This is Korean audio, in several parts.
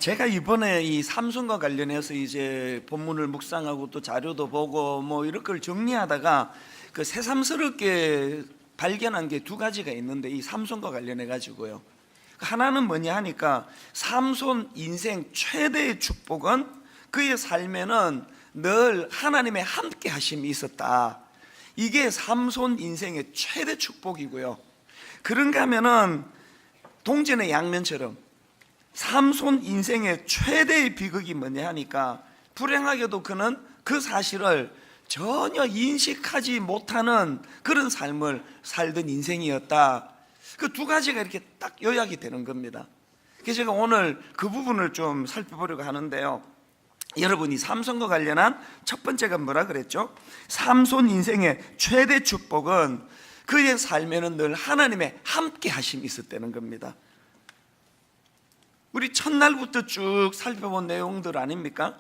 제가 이번에 이 삼손과 관련해서 이제 본문을 묵상하고 또 자료도 보고 뭐 이런 걸 정리하다가 그 새삼스럽게 발견한 게 두 가지가 있는데, 이 삼손과 관련해 가지고요. 하나는 뭐냐 하니까, 삼손 인생 최대의 축복은 그의 삶에는 늘 하나님의 함께 하심이 있었다. 이게 삼손 인생의 최대 축복이고요. 그런가 하면은 동전의 양면처럼 삼손 인생의 최대의 비극이 뭐냐 하니까, 불행하게도 그는 그 사실을 전혀 인식하지 못하는 그런 삶을 살던 인생이었다. 그 두 가지가 이렇게 딱 요약이 되는 겁니다. 그래서 제가 오늘 그 부분을 좀 살펴보려고 하는데요. 여러분이 삼손과 관련한 첫 번째가 뭐라 그랬죠? 삼손 인생의 최대 축복은 그의 삶에는 늘 하나님의 함께 하심이 있었다는 겁니다. 우리 첫날부터 쭉 살펴본 내용들 아닙니까?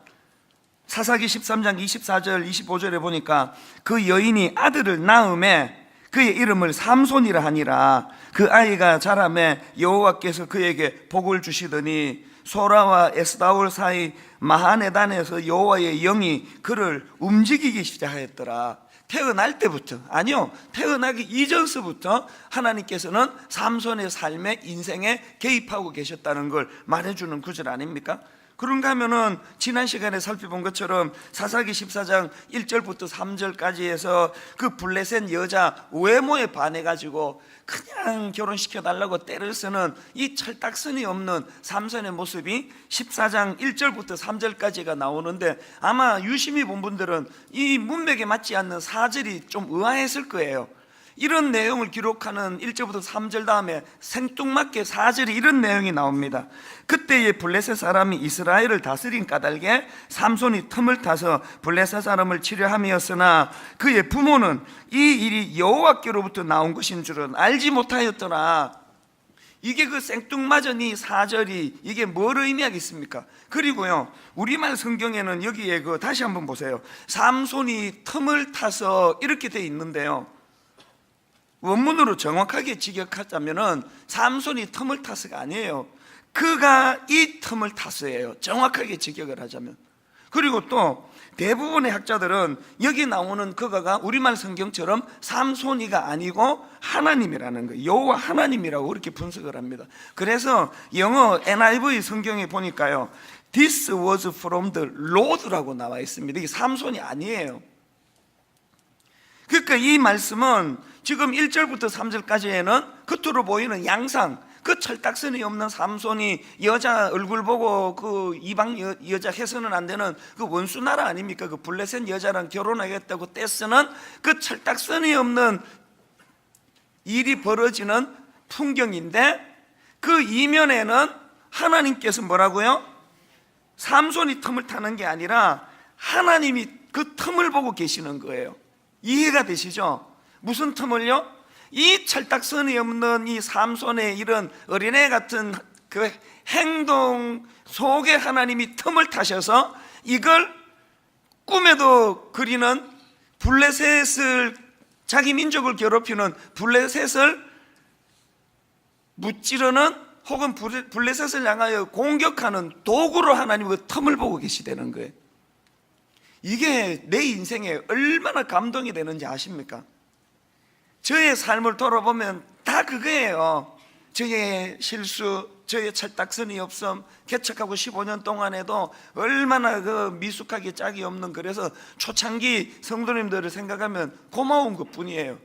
사사기 13장 24절 25절에 보니까 그 여인이 아들을 낳음에 그의 이름을 삼손이라 하니라. 그 아이가 자라매 여호와께서 그에게 복을 주시더니 소라와 에스다올 사이 마하네단에서 여호와의 영이 그를 움직이기 시작하였더라. 태어날 때부터, 아니요, 태어나기 이전서부터 하나님께서는 삼손의 삶에, 인생에 개입하고 계셨다는 걸 말해주는 구절 아닙니까? 그런가 하면은 지난 시간에 살펴본 것처럼 사사기 14장 1절부터 3절까지 해서 그 블레셋 여자 외모에 반해가지고 그냥 결혼시켜달라고 때를 쓰는 이 철딱선이 없는 삼손의 모습이 14장 1절부터 3절까지가 나오는데, 아마 유심히 본 분들은 이 문맥에 맞지 않는 4절이 좀 의아했을 거예요. 이런 내용을 기록하는 1절부터 3절 다음에 생뚱맞게 4절에 이런 내용이 나옵니다. 그때의 블레셋 사람이 이스라엘을 다스린 까닭에 삼손이 틈을 타서 블레셋 사람을 치려함이었으나 그의 부모는 이 일이 여호와께로부터 나온 것인 줄은 알지 못하였더라. 이게 그 생뚱맞은 이 4절이 이게 뭘 의미하겠습니까? 그리고요, 우리말 성경에는 여기에 그 다시 한번 보세요. 삼손이 틈을 타서 이렇게 돼 있는데요, 원문으로 정확하게 직역하자면은 삼손이 틈을 타서가 아니에요. 그가 이 틈을 타서예요, 정확하게 직역을 하자면. 그리고 또 대부분의 학자들은 여기 나오는 그가가 우리말 성경처럼 삼손이가 아니고 하나님이라는 거예요. 여호와 하나님이라고 그렇게 분석을 합니다. 그래서 영어 NIV 성경에 보니까요, This was from the Lord라고 나와 있습니다. 이게 삼손이 아니에요. 그러니까 이 말씀은 지금 1절부터 3절까지에는 겉으로 보이는 양상, 그 철딱선이 없는 삼손이 여자 얼굴 보고 그 이방 여자 해서는 안 되는 그 원수 나라 아닙니까? 그 블레셋 여자랑 결혼하겠다고 떼쓰는 그 철딱선이 없는 일이 벌어지는 풍경인데, 그 이면에는 하나님께서 뭐라고요? 삼손이 틈을 타는 게 아니라 하나님이 그 틈을 보고 계시는 거예요. 이해가 되시죠? 무슨 틈을요? 이 철딱선이 없는 이 삼손의 이런 어린애 같은 그 행동 속에 하나님이 틈을 타셔서 이걸 꿈에도 그리는 블레셋을, 자기 민족을 괴롭히는 블레셋을 무찌르는 혹은 블레셋을 향하여 공격하는 도구로 하나님 그 틈을 보고 계시다는 거예요. 이게 내 인생에 얼마나 감동이 되는지 아십니까? 저의 삶을 돌아보면 다 그거예요. 저의 실수, 저의 철딱선이 없음, 개척하고 15년 동안에도 얼마나 그 미숙하게 짝이 없는, 그래서 초창기 성도님들을 생각하면 고마운 것 뿐이에요.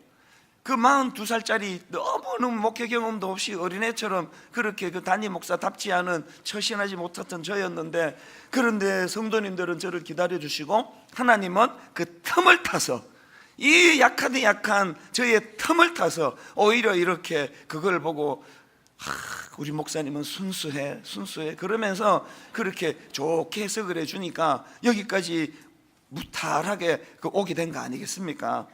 그 42살짜리 너무너무 목회 경험도 없이 어린애처럼 그렇게 그 담임 목사답지 않은 처신하지 못했던 저였는데, 그런데 성도님들은 저를 기다려주시고 하나님은 그 틈을 타서, 이 약하디 약한 저의 틈을 타서 오히려 이렇게 그걸 보고 우리 목사님은 순수해 그러면서 그렇게 좋게 해석을 해주니까 여기까지 무탈하게 오게 된 거 아니겠습니까?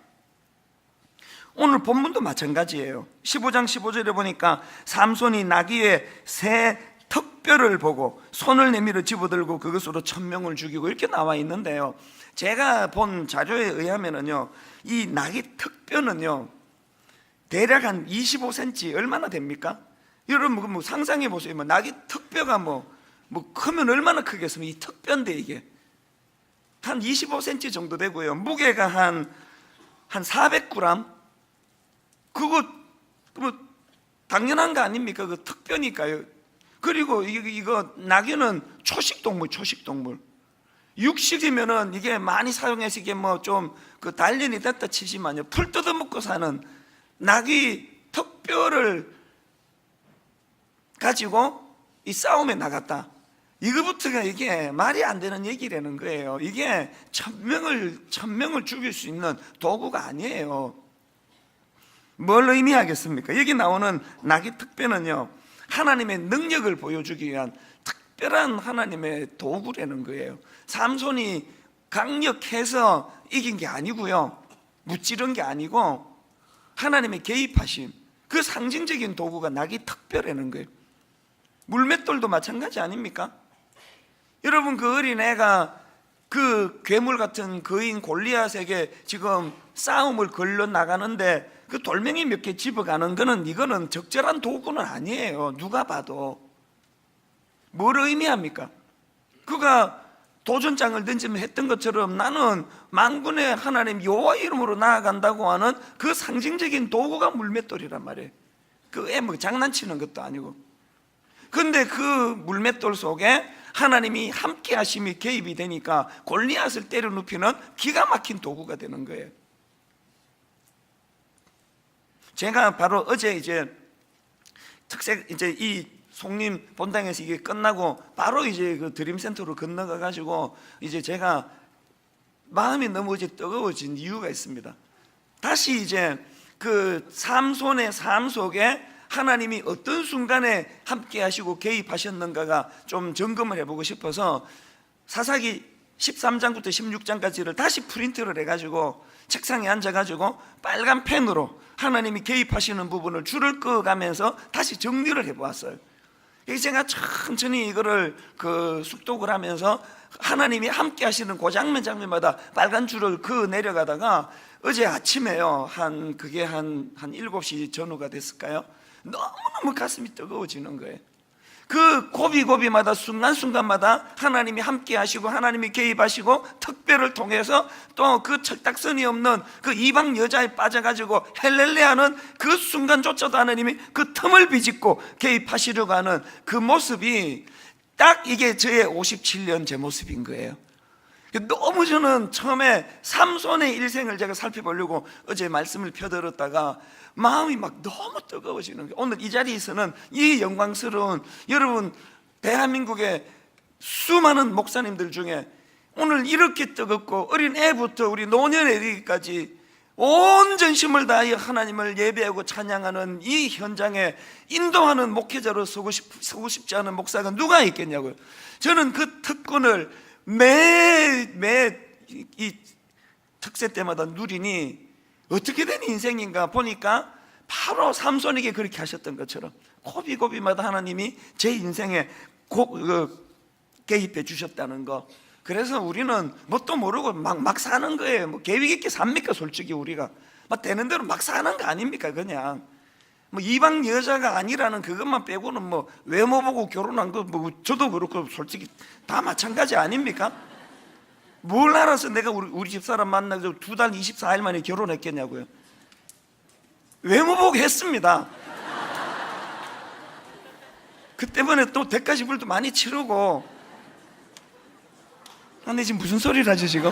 오늘 본문도 마찬가지예요. 15장 15절에 보니까 삼손이 나귀의 새 턱뼈를 보고 손을 내밀어 집어들고 그것으로 1000명을 죽이고 이렇게 나와 있는데요, 제가 본 자료에 의하면은요, 이 나귀 턱뼈는요 대략 한 25cm 얼마나 됩니까? 여러분 뭐 상상해 보세요. 나귀 턱뼈가 뭐 뭐 크면 얼마나 크겠습니까? 이 턱뼈인데 이게 한 25cm 정도 되고요. 무게가 한 400g. 그거 뭐 당연한 거 아닙니까? 그 턱뼈니까요. 그리고 이거 낙엽은 초식동물. 육식이면은 이게 많이 사용해서 이게 뭐 좀 그 단련이 됐다 치지만요, 풀 뜯어먹고 사는 낙이 턱뼈를 가지고 이 싸움에 나갔다. 이거부터가 이게 말이 안 되는 얘기라는 거예요. 이게 천명을 죽일 수 있는 도구가 아니에요. 뭘 의미하겠습니까? 여기 나오는 낙의 턱뼈는요, 하나님의 능력을 보여주기 위한 특별한 하나님의 도구라는 거예요. 삼손이 강력해서 이긴 게 아니고요, 무찌른 게 아니고 하나님의 개입하심, 그 상징적인 도구가 낙의 턱뼈라는 거예요. 물맷돌도 마찬가지 아닙니까? 여러분, 그 어린애가 그 괴물 같은 거인 골리앗에게 지금 싸움을 걸러 나가는데 그 돌멩이 몇 개 집어가는 거는, 이거는 적절한 도구는 아니에요. 누가 봐도. 뭘 의미합니까? 그가 도전장을 던지면 했던 것처럼 나는 만군의 하나님 여호와 이름으로 나아간다고 하는 그 상징적인 도구가 물맷돌이란 말이에요. 그 애 뭐 장난치는 것도 아니고. 근데 그 물맷돌 속에 하나님이 함께 하심이 개입이 되니까 골리앗을 때려 눕히는 기가 막힌 도구가 되는 거예요. 제가 바로 어제 이제 이 송림 본당에서 이게 끝나고 바로 이제 그 드림센터로 건너가 가지고 이제 제가 마음이 너무 이제 뜨거워진 이유가 있습니다. 다시 이제 그 삼손의 삶 속에 하나님이 어떤 순간에 함께 하시고 개입하셨는가가 좀 점검을 해보고 싶어서 사사기 13장부터 16장까지를 다시 프린트를 해가지고 책상에 앉아가지고 빨간 펜으로 하나님이 개입하시는 부분을 줄을 그어가면서 다시 정리를 해보았어요. 제가 천천히 이거를 숙독을 하면서 하나님이 함께 하시는 그 장면마다 빨간 줄을 그어 내려가다가 어제 아침에요, 그게 한 7시 전후가 됐을까요? 너무너무 가슴이 뜨거워지는 거예요. 그 고비고비마다 순간순간마다 하나님이 함께 하시고 하나님이 개입하시고 특별을 통해서 또 그 철딱선이 없는 그 이방 여자에 빠져가지고 헬렐레하는 그 순간조차도 하나님이 그 틈을 비집고 개입하시려고 하는 그 모습이 딱 이게 저의 57년 제 모습인 거예요. 너무 저는 처음에 삼손의 일생을 제가 살펴보려고 어제 말씀을 펴들었다가 마음이 막 너무 뜨거워지는 거예요. 오늘 이 자리에서는 이 영광스러운, 여러분 대한민국의 수많은 목사님들 중에 오늘 이렇게 뜨겁고 어린 애부터 우리 노년에 이르기까지 온 전심을 다하여 하나님을 예배하고 찬양하는 이 현장에 인도하는 목회자로 서고 싶지 않은 목사가 누가 있겠냐고요. 저는 그 특권을 매 이 특세 때마다 누리니 어떻게 된 인생인가 보니까 바로 삼손에게 그렇게 하셨던 것처럼 고비고비마다 하나님이 제 인생에 개입해 주셨다는 거. 그래서 우리는 뭣도 모르고 막 사는 거예요. 뭐 계획 있게 삽니까? 솔직히 우리가 막 되는 대로 막 사는 거 아닙니까? 그냥 뭐 이방 여자가 아니라는 그것만 빼고는 뭐 외모 보고 결혼한 거 뭐 저도 그렇고 솔직히 다 마찬가지 아닙니까? 뭘 알아서 내가 우리 집사람 만나서 2달 24일 만에 결혼했겠냐고요. 외모 보고 했습니다. 그 때문에 또 대가지불도 많이 치르고. 근데 지금 무슨 소리를 하죠 지금?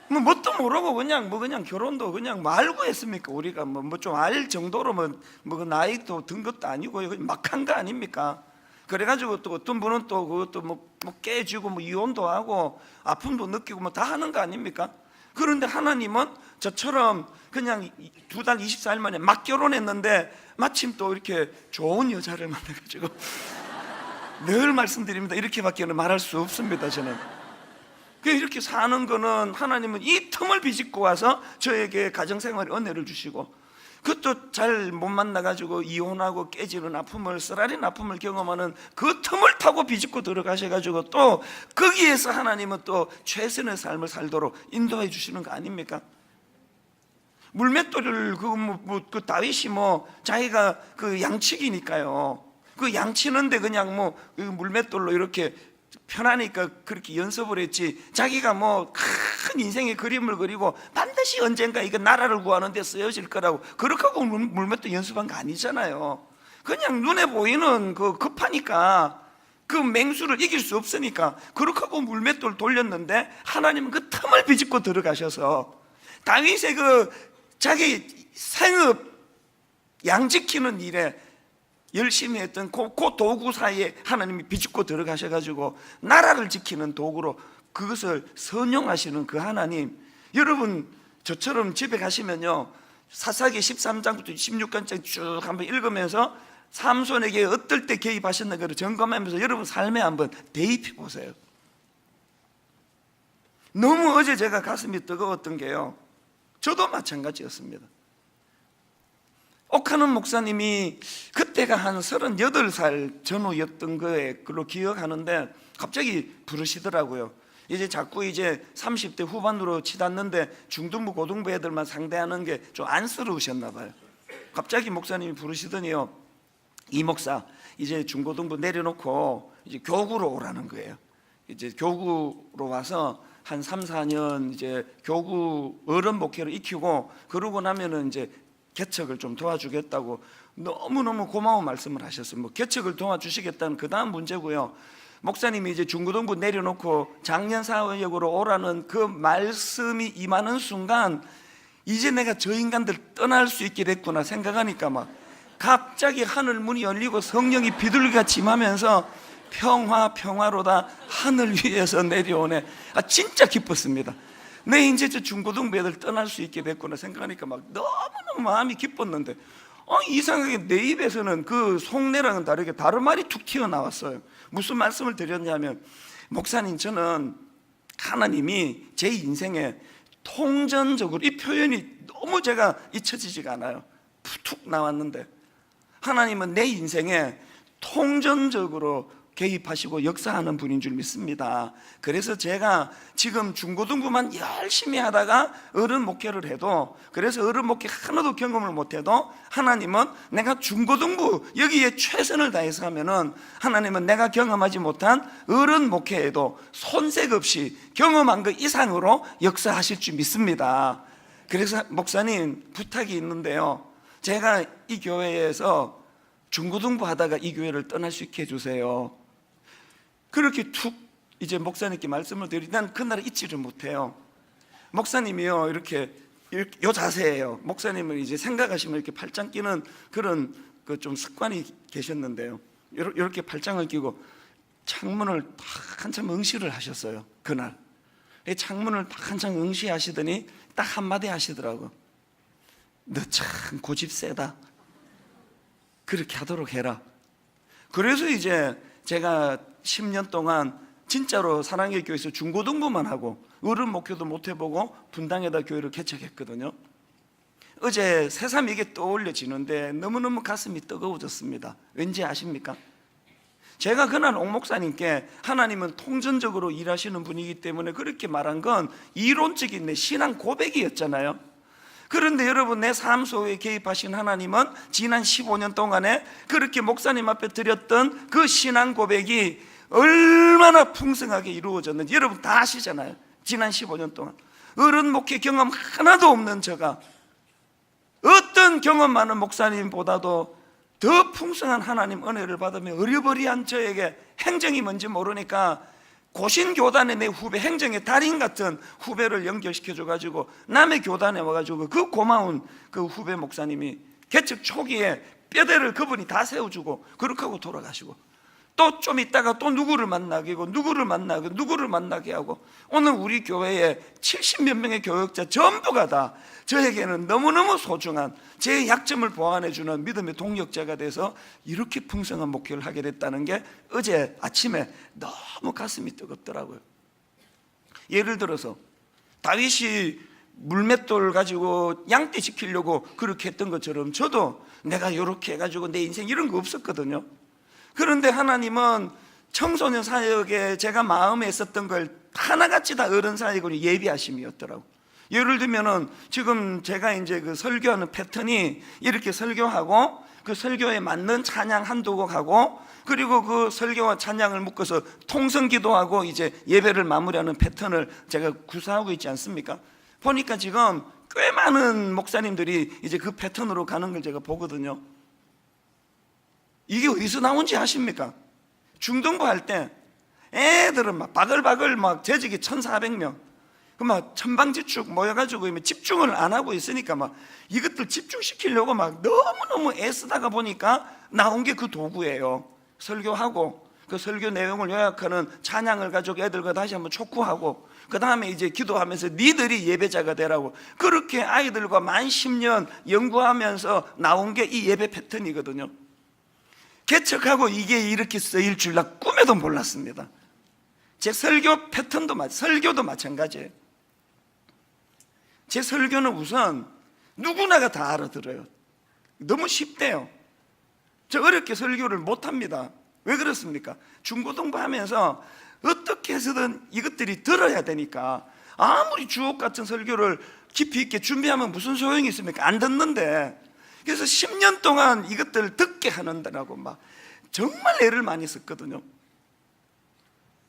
뭐 뭣도 모르고 그냥 결혼도 그냥 알고 했습니까? 우리가 뭐 좀 알 정도로 뭐 그 나이도 든 것도 아니고 막 한 거 아닙니까? 그래가지고 또 어떤 분은 또 그것도 뭐 깨지고 뭐 이혼도 하고 아픔도 느끼고 뭐 다 하는 거 아닙니까? 그런데 하나님은 저처럼 그냥 2달 24일 만에 막 결혼했는데 마침 또 이렇게 좋은 여자를 만나가지고 늘 말씀드립니다. 이렇게밖에는 말할 수 없습니다. 저는 이렇게 사는 거는 하나님은 이 틈을 비집고 와서 저에게 가정생활에 은혜를 주시고, 그것도 잘 못 만나가지고 이혼하고 깨지는 아픔을, 쓰라린 아픔을 경험하는 그 틈을 타고 비집고 들어가셔가지고 또 거기에서 하나님은 또 최선의 삶을 살도록 인도해 주시는 거 아닙니까? 물맷돌을 그 다윗이 뭐 자기가 그 양치기니까요. 그 양치는데 그냥 뭐 물맷돌로 이렇게 편하니까 그렇게 연습을 했지, 자기가 뭐 큰 인생의 그림을 그리고 반드시 언젠가 이거 나라를 구하는 데 쓰여질 거라고 그렇게 하고 물맷돌 연습한 거 아니잖아요. 그냥 눈에 보이는 그 급하니까, 그 맹수를 이길 수 없으니까 그렇게 하고 물맷돌 돌렸는데, 하나님은 그 틈을 비집고 들어가셔서 다윗의 그 자기 생업 양 지키는 일에 열심히 했던 그 도구 사이에 하나님이 비집고 들어가셔가지고 나라를 지키는 도구로 그것을 선용하시는 그 하나님, 여러분 저처럼 집에 가시면요, 사사기 13장부터 16장까지 쭉 한번 읽으면서 삼손에게 어떨 때 개입하셨는가를 점검하면서 여러분 삶에 한번 대입해 보세요. 너무 어제 제가 가슴이 뜨거웠던 게요, 저도 마찬가지였습니다. 옥하는 목사님이 그때가 한 38살 전후였던 걸로 기억하는데 갑자기 부르시더라고요. 이제 자꾸 이제 30대 후반으로 치닫는데 중등부 고등부 애들만 상대하는 게 좀 안쓰러우셨나 봐요. 갑자기 목사님이 부르시더니요, 이 목사 이제 중고등부 내려놓고 이제 교구로 오라는 거예요. 이제 교구로 와서 한 3, 4년 이제 교구 어른 목회를 익히고 그러고 나면은 이제 개척을 좀 도와주겠다고 너무너무 고마운 말씀을 하셨어요. 뭐 개척을 도와주시겠다는 그 다음 문제고요, 목사님이 이제 중고등부 내려놓고 작년 사역으로 오라는 그 말씀이 임하는 순간 이제 내가 저 인간들 떠날 수 있게 됐구나 생각하니까 막 갑자기 하늘 문이 열리고 성령이 비둘기같이 임하면서 평화로다 하늘 위에서 내려오네. 진짜 기뻤습니다. 내 이제 저 중고등부 애들 떠날 수 있게 됐구나 생각하니까 막 너무너무 마음이 기뻤는데, 이상하게 내 입에서는 그 속내랑은 다르게 다른 말이 툭 튀어나왔어요. 무슨 말씀을 드렸냐면, 목사님 저는 하나님이 제 인생에 통전적으로, 이 표현이 너무 제가 잊혀지지가 않아요. 툭 나왔는데, 하나님은 내 인생에 통전적으로 개입하시고 역사하는 분인 줄 믿습니다. 그래서 제가 지금 중고등부만 열심히 하다가 어른 목회를 해도, 그래서 어른 목회 하나도 경험을 못해도 하나님은 내가 중고등부 여기에 최선을 다해서 하면은 하나님은 내가 경험하지 못한 어른 목회에도 손색 없이 경험한 것 이상으로 역사하실 줄 믿습니다. 그래서 목사님 부탁이 있는데요, 제가 이 교회에서 중고등부 하다가 이 교회를 떠날 수 있게 해주세요. 그렇게 툭 이제 목사님께 말씀을 드리니 난 그날을 잊지를 못해요. 목사님이요 이렇게 요 자세예요. 목사님은 이제 생각하시면 이렇게 팔짱 끼는 그런 그 좀 습관이 계셨는데요, 이렇게 팔짱을 끼고 창문을 딱 한참 응시를 하셨어요. 그날 창문을 딱 한참 응시하시더니 딱 한마디 하시더라고. 너 참 고집 세다. 그렇게 하도록 해라. 그래서 이제 제가 10년 동안 진짜로 사랑의 교회에서 중고등부만 하고 어른 목회도 못 해보고 분당에다 교회를 개척했거든요. 어제 새삼 이게 떠올려지는데 너무너무 가슴이 뜨거워졌습니다. 왠지 아십니까? 제가 그날 옥 목사님께 하나님은 통전적으로 일하시는 분이기 때문에 그렇게 말한 건 이론적인 내 신앙 고백이었잖아요. 그런데 여러분, 내 삶 속에 개입하신 하나님은 지난 15년 동안에 그렇게 목사님 앞에 드렸던 그 신앙 고백이 얼마나 풍성하게 이루어졌는지 여러분 다 아시잖아요. 지난 15년 동안 어른 목회 경험 하나도 없는 제가 어떤 경험 많은 목사님보다도 더 풍성한 하나님 은혜를 받으며 어리버리한 저에게 행정이 뭔지 모르니까 고신교단의 내 후배, 행정의 달인 같은 후배를 연결시켜줘가지고 남의 교단에 와가지고 그 고마운 그 후배 목사님이 개척 초기에 뼈대를 그분이 다 세워주고 그렇게 하고 돌아가시고, 또 좀 있다가 또 누구를 만나게 하고 누구를 만나게 하고, 오늘 우리 교회에 70몇 명의 교역자 전부가 다 저에게는 너무너무 소중한 제 약점을 보완해주는 믿음의 동력자가 돼서 이렇게 풍성한 목회를 하게 됐다는 게 어제 아침에 너무 가슴이 뜨겁더라고요. 예를 들어서 다윗이 물맷돌 가지고 양떼 지키려고 그렇게 했던 것처럼 저도 내가 이렇게 해가지고 내 인생 이런 거 없었거든요. 그런데 하나님은 청소년 사역에 제가 마음에 있었던 걸 하나같이 다 어른 사역으로 예비하심이었더라고. 예를 들면은 지금 제가 이제 그 설교하는 패턴이 이렇게 설교하고 그 설교에 맞는 찬양 한두 곡 하고 그리고 그 설교와 찬양을 묶어서 통성 기도하고 이제 예배를 마무리하는 패턴을 제가 구사하고 있지 않습니까? 보니까 지금 꽤 많은 목사님들이 이제 그 패턴으로 가는 걸 제가 보거든요. 이게 어디서 나온지 아십니까? 중등부 할 때 애들은 막 바글바글 막 재직이 1,400명 그 막 천방지축 모여가지고 집중을 안 하고 있으니까 막 이것들 집중시키려고 막 너무너무 애쓰다가 보니까 나온 게 그 도구예요. 설교하고 그 설교 내용을 요약하는 찬양을 가지고 애들과 다시 한번 촉구하고 그 다음에 이제 기도하면서 니들이 예배자가 되라고 그렇게 아이들과 만 10년 연구하면서 나온 게 이 예배 패턴이거든요. 개척하고 이게 이렇게 쓰일 줄 나 꿈에도 몰랐습니다. 제 설교 패턴도 설교도 마찬가지예요. 제 설교는 우선 누구나가 다 알아들어요. 너무 쉽대요. 저 어렵게 설교를 못합니다. 왜 그렇습니까? 중고등부 하면서 어떻게 해서든 이것들이 들어야 되니까 아무리 주옥 같은 설교를 깊이 있게 준비하면 무슨 소용이 있습니까? 안 듣는데. 그래서 10년 동안 이것들을 듣게 하는다라고 막 정말 애를 많이 썼거든요.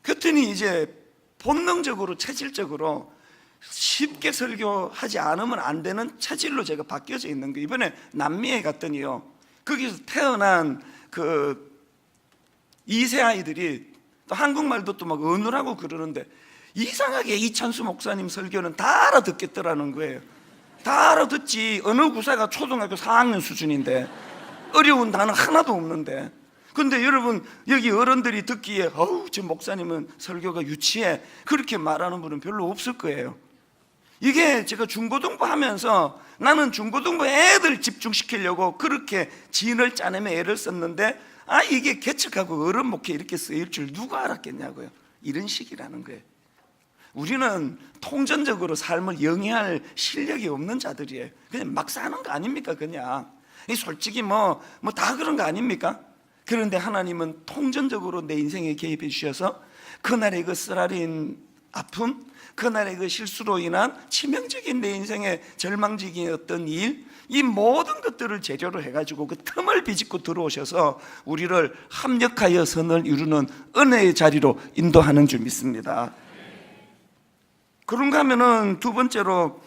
그랬더니 이제 본능적으로 체질적으로 쉽게 설교하지 않으면 안 되는 체질로 제가 바뀌어져 있는 거예요. 이번에 남미에 갔더니요 거기서 태어난 그 2세 아이들이 또 한국말도 또 막 어눌하고 그러는데 이상하게 이찬수 목사님 설교는 다 알아듣겠더라는 거예요. 다 알아듣지. 어느 구사가 초등학교 4학년 수준인데 어려운 단어 하나도 없는데. 근데 여러분 여기 어른들이 듣기에 어우 저 목사님은 설교가 유치해 그렇게 말하는 분은 별로 없을 거예요. 이게 제가 중고등부 하면서 나는 중고등부 애들 집중시키려고 그렇게 진을 짜내며 애를 썼는데 이게 개척하고 어른 목회 이렇게 쓰일 줄 누가 알았겠냐고요. 이런 식이라는 거예요. 우리는 통전적으로 삶을 영위할 실력이 없는 자들이에요. 그냥 막 사는 거 아닙니까? 그냥 솔직히 뭐 다 그런 거 아닙니까? 그런데 하나님은 통전적으로 내 인생에 개입해 주셔서 그날의 그 쓰라린 아픔, 그날의 그 실수로 인한 치명적인 내 인생의 절망적인 어떤 일, 이 모든 것들을 재료로 해가지고 그 틈을 비집고 들어오셔서 우리를 합력하여 선을 이루는 은혜의 자리로 인도하는 줄 믿습니다. 그런가 하면은 두 번째로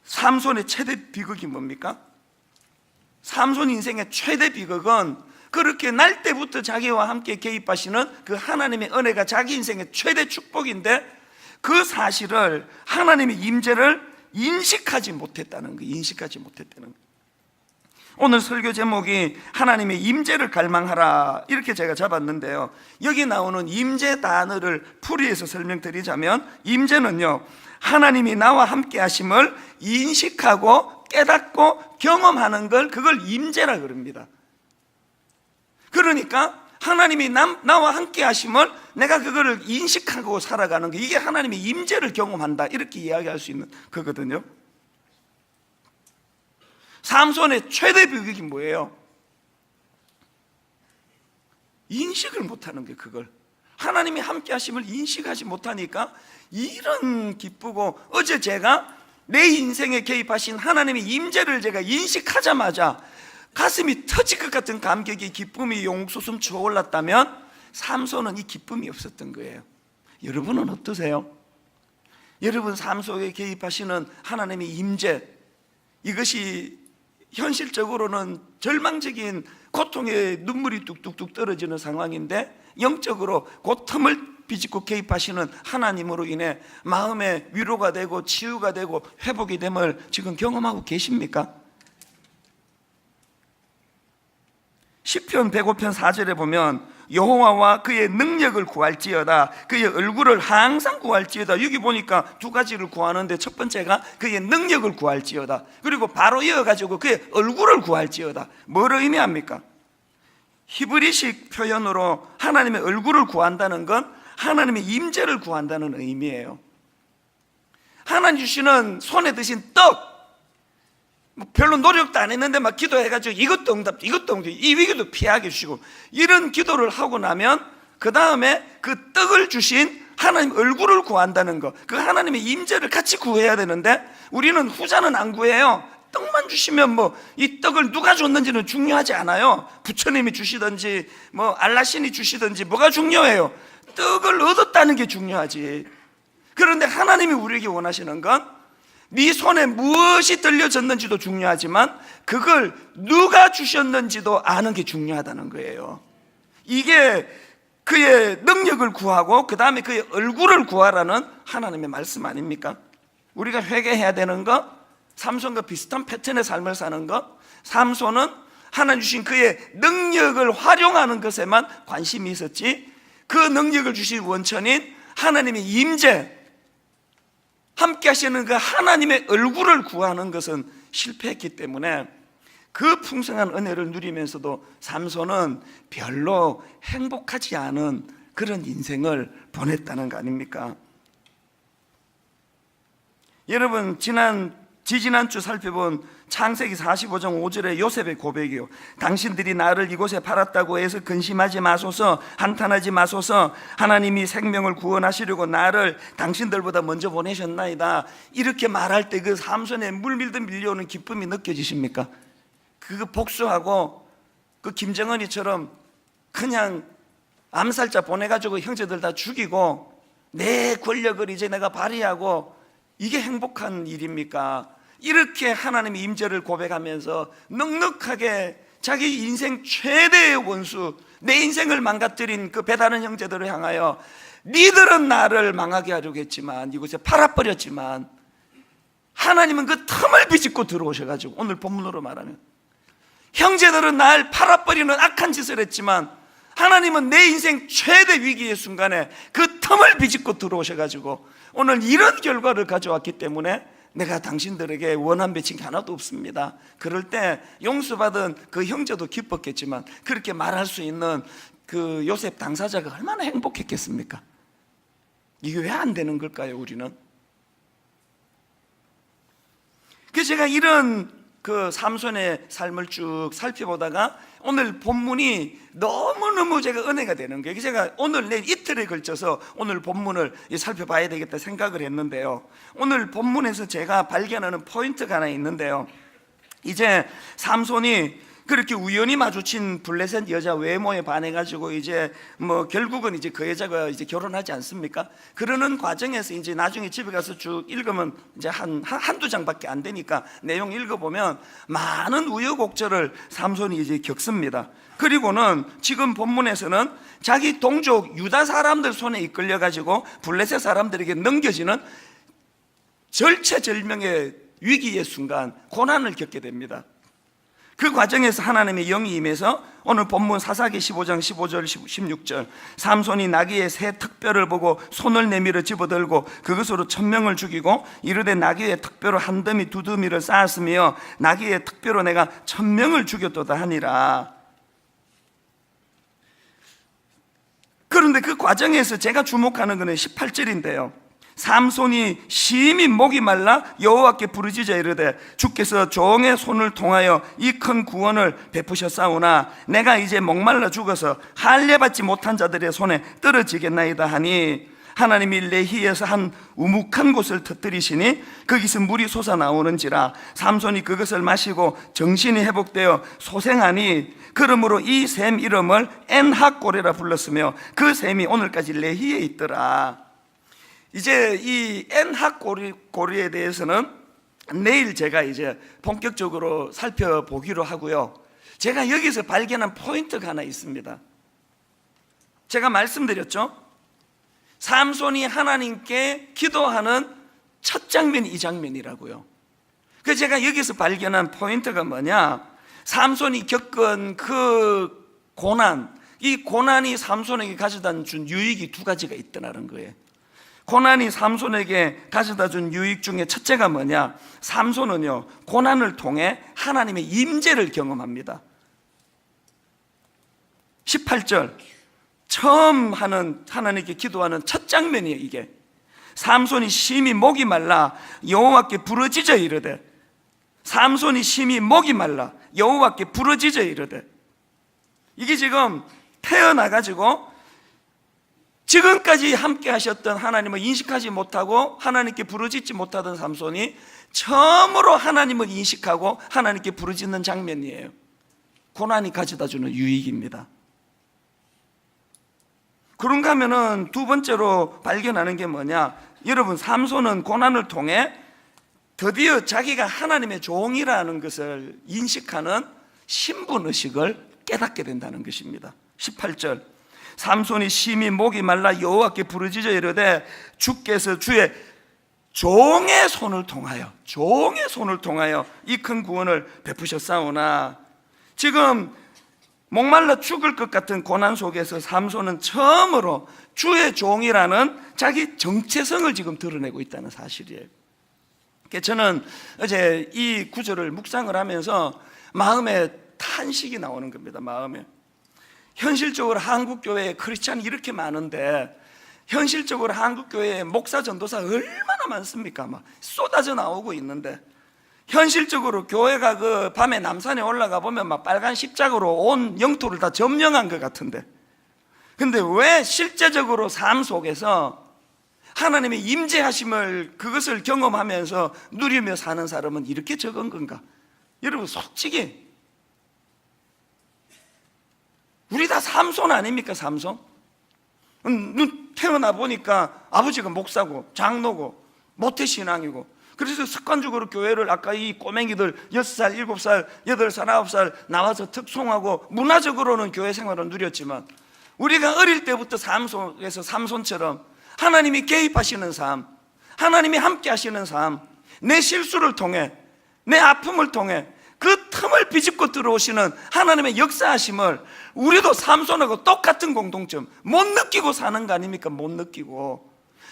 삼손의 최대 비극이 뭡니까? 삼손 인생의 최대 비극은 그렇게 날 때부터 자기와 함께 개입하시는 그 하나님의 은혜가 자기 인생의 최대 축복인데 그 사실을 하나님의 임재를 인식하지 못했다는 거예요. 인식하지 못했다는 거예요. 오늘 설교 제목이 하나님의 임재를 갈망하라 이렇게 제가 잡았는데요. 여기 나오는 임재 단어를 풀이해서 설명드리자면 임재는요 하나님이 나와 함께 하심을 인식하고 깨닫고 경험하는 그걸 임재라 그럽니다. 그러니까 하나님이 나와 함께 하심을 내가 그거를 인식하고 살아가는 거 이게 하나님의 임재를 경험한다 이렇게 이야기할 수 있는 거거든요. 삼손의 최대 비극이 뭐예요? 인식을 못하는 게 그걸 하나님이 함께 하심을 인식하지 못하니까 이런 기쁘고 어제 제가 내 인생에 개입하신 하나님의 임재를 제가 인식하자마자 가슴이 터질 것 같은 감격이 기쁨이 용솟음쳐 올랐다면 삼손은 이 기쁨이 없었던 거예요. 여러분은 어떠세요? 여러분 삶 속에 개입하시는 하나님의 임재 이것이 현실적으로는 절망적인 고통의 눈물이 뚝뚝뚝 떨어지는 상황인데 영적으로 고통을 비집고 개입하시는 하나님으로 인해 마음의 위로가 되고 치유가 되고 회복이 됨을 지금 경험하고 계십니까? 시편 105편 4절에 보면 여호와와 그의 능력을 구할지어다 그의 얼굴을 항상 구할지어다. 여기 보니까 두 가지를 구하는데 첫 번째가 그의 능력을 구할지어다 그리고 바로 이어가지고 그의 얼굴을 구할지어다. 뭐를 의미합니까? 히브리식 표현으로 하나님의 얼굴을 구한다는 건 하나님의 임재를 구한다는 의미예요. 하나님 주시는 손에 드신 떡 별로 노력도 안 했는데 막 기도해가지고 이것도 응답, 이것도 응답, 이 위기도 피하게 주시고 이런 기도를 하고 나면 그 다음에 그 떡을 주신 하나님 얼굴을 구한다는 거, 그 하나님의 임재를 같이 구해야 되는데 우리는 후자는 안 구해요. 떡만 주시면 뭐 이 떡을 누가 줬는지는 중요하지 않아요. 부처님이 주시든지 뭐 알라신이 주시든지 뭐가 중요해요? 떡을 얻었다는 게 중요하지. 그런데 하나님이 우리에게 원하시는 건 네 손에 무엇이 들려졌는지도 중요하지만 그걸 누가 주셨는지도 아는 게 중요하다는 거예요. 이게 그의 능력을 구하고 그 다음에 그의 얼굴을 구하라는 하나님의 말씀 아닙니까? 우리가 회개해야 되는 거, 삼손과 비슷한 패턴의 삶을 사는 것. 삼손은 하나님 주신 그의 능력을 활용하는 것에만 관심이 있었지, 그 능력을 주신 원천인 하나님의 임재, 함께 하시는 그 하나님의 얼굴을 구하는 것은 실패했기 때문에 그 풍성한 은혜를 누리면서도 삼손은 별로 행복하지 않은 그런 인생을 보냈다는 거 아닙니까? 여러분, 지지난주 살펴본 창세기 45장 5절의 요셉의 고백이요, 당신들이 나를 이곳에 팔았다고 해서 근심하지 마소서, 한탄하지 마소서, 하나님이 생명을 구원하시려고 나를 당신들보다 먼저 보내셨나이다. 이렇게 말할 때 그 삼손의 물밀듯 밀려오는 기쁨이 느껴지십니까? 그거 복수하고 그 김정은이처럼 그냥 암살자 보내가지고 형제들 다 죽이고 내 권력을 이제 내가 발휘하고, 이게 행복한 일입니까? 이렇게 하나님의 임재를 고백하면서 넉넉하게 자기 인생 최대의 원수, 내 인생을 망가뜨린 그 배다른 형제들을 향하여 니들은 나를 망하게 하려고 했지만, 이곳에 팔아버렸지만 하나님은 그 틈을 비집고 들어오셔가지고, 오늘 본문으로 말하면 형제들은 날 팔아버리는 악한 짓을 했지만 하나님은 내 인생 최대 위기의 순간에 그 틈을 비집고 들어오셔가지고 오늘 이런 결과를 가져왔기 때문에 내가 당신들에게 원한 맺힌 게 하나도 없습니다. 그럴 때 용서받은 그 형제도 기뻤겠지만 그렇게 말할 수 있는 그 요셉 당사자가 얼마나 행복했겠습니까? 이게 왜 안 되는 걸까요, 우리는? 그래서 제가 이런 그 삼손의 삶을 쭉 살펴보다가 오늘 본문이 너무너무 제가 은혜가 되는 거예요. 제가 오늘 내일 이틀에 걸쳐서 오늘 본문을 살펴봐야 되겠다 생각을 했는데요, 오늘 본문에서 제가 발견하는 포인트가 하나 있는데요, 이제 삼손이 그렇게 우연히 마주친 블레셋 여자 외모에 반해가지고 이제 뭐 결국은 이제 그 여자가 이제 결혼하지 않습니까? 그러는 과정에서 이제 나중에 집에 가서 쭉 읽으면 이제 한두 장밖에 안 되니까 내용 읽어보면 많은 우여곡절을 삼손이 이제 겪습니다. 그리고는 지금 본문에서는 자기 동족 유다 사람들 손에 이끌려가지고 블레셋 사람들에게 넘겨지는 절체절명의 위기의 순간, 고난을 겪게 됩니다. 그 과정에서 하나님의 영이 임해서 오늘 본문 사사기 15장 15절 16절, 삼손이 나귀의 새 특별을 보고 손을 내밀어 집어들고 그것으로 1000명을 죽이고 이르되 나귀의 특별로 한 더미 두 더미를 쌓았으며 나귀의 특별로 내가 1000명을 죽였도다 하니라. 그런데 그 과정에서 제가 주목하는 것은 18절인데요 삼손이 심히 목이 말라 여호와께 부르짖어 이르되 주께서 종의 손을 통하여 이 큰 구원을 베푸셨사오나 내가 이제 목말라 죽어서 할례받지 못한 자들의 손에 떨어지겠나이다 하니, 하나님이 레히에서 한 우묵한 곳을 터뜨리시니 거기서 물이 솟아나오는지라 삼손이 그것을 마시고 정신이 회복되어 소생하니 그러므로 이 샘 이름을 엔하꼬레라 불렀으며 그 샘이 오늘까지 레히에 있더라. 이제 이 엔하꼬리에 대해서는 내일 제가 이제 본격적으로 살펴보기로 하고요, 제가 여기서 발견한 포인트가 하나 있습니다. 제가 말씀드렸죠, 삼손이 하나님께 기도하는 첫 장면이 이 장면이라고요. 그래서 제가 여기서 발견한 포인트가 뭐냐, 삼손이 겪은 그 고난, 이 고난이 삼손에게 가져다 준 유익이 두 가지가 있더라는 거예요. 고난이 삼손에게 가져다 준 유익 중에 첫째가 뭐냐, 삼손은요 고난을 통해 하나님의 임재를 경험합니다. 18절 처음 하는 하나님께 기도하는 첫 장면이에요. 이게 삼손이 심히 목이 말라 여호와께 부르짖어 이르되, 삼손이 심히 목이 말라 여호와께 부르짖어 이르되, 이게 지금 태어나가지고 지금까지 함께 하셨던 하나님을 인식하지 못하고 하나님께 부르짖지 못하던 삼손이 처음으로 하나님을 인식하고 하나님께 부르짖는 장면이에요. 고난이 가져다주는 유익입니다. 그런가 하면은 두 번째로 발견하는 게 뭐냐, 여러분, 삼손은 고난을 통해 드디어 자기가 하나님의 종이라는 것을 인식하는 신분의식을 깨닫게 된다는 것입니다. 18절, 삼손이 심히 목이 말라 여호와께 부르짖어 이르되 주께서 주의 종의 손을 통하여 이 큰 구원을 베푸셨사오나, 지금 목말라 죽을 것 같은 고난 속에서 삼손은 처음으로 주의 종이라는 자기 정체성을 지금 드러내고 있다는 사실이에요. 저는 어제 이 구절을 묵상을 하면서 마음에 탄식이 나오는 겁니다. 마음에. 현실적으로 한국교회에 크리스찬이 이렇게 많은데, 현실적으로 한국교회에 목사 전도사 얼마나 많습니까? 막 쏟아져 나오고 있는데, 현실적으로 교회가 그 밤에 남산에 올라가 보면 막 빨간 십자가로 온 영토를 다 점령한 것 같은데, 근데 왜 실제적으로 삶 속에서 하나님의 임재하심을, 그것을 경험하면서 누리며 사는 사람은 이렇게 적은 건가? 여러분, 솔직히 우리 다 삼손 아닙니까? 삼손. 태어나 보니까 아버지가 목사고 장로고 모태신앙이고, 그래서 습관적으로 교회를, 아까 이 꼬맹이들 6살, 7살, 8살, 9살 나와서 특송하고 문화적으로는 교회 생활을 누렸지만, 우리가 어릴 때부터 삶 속에서 삼손처럼 하나님이 개입하시는 삶, 하나님이 함께 하시는 삶, 내 실수를 통해, 내 아픔을 통해 그 틈을 비집고 들어오시는 하나님의 역사하심을 우리도 삼손하고 똑같은 공통점, 못 느끼고 사는 거 아닙니까? 못 느끼고.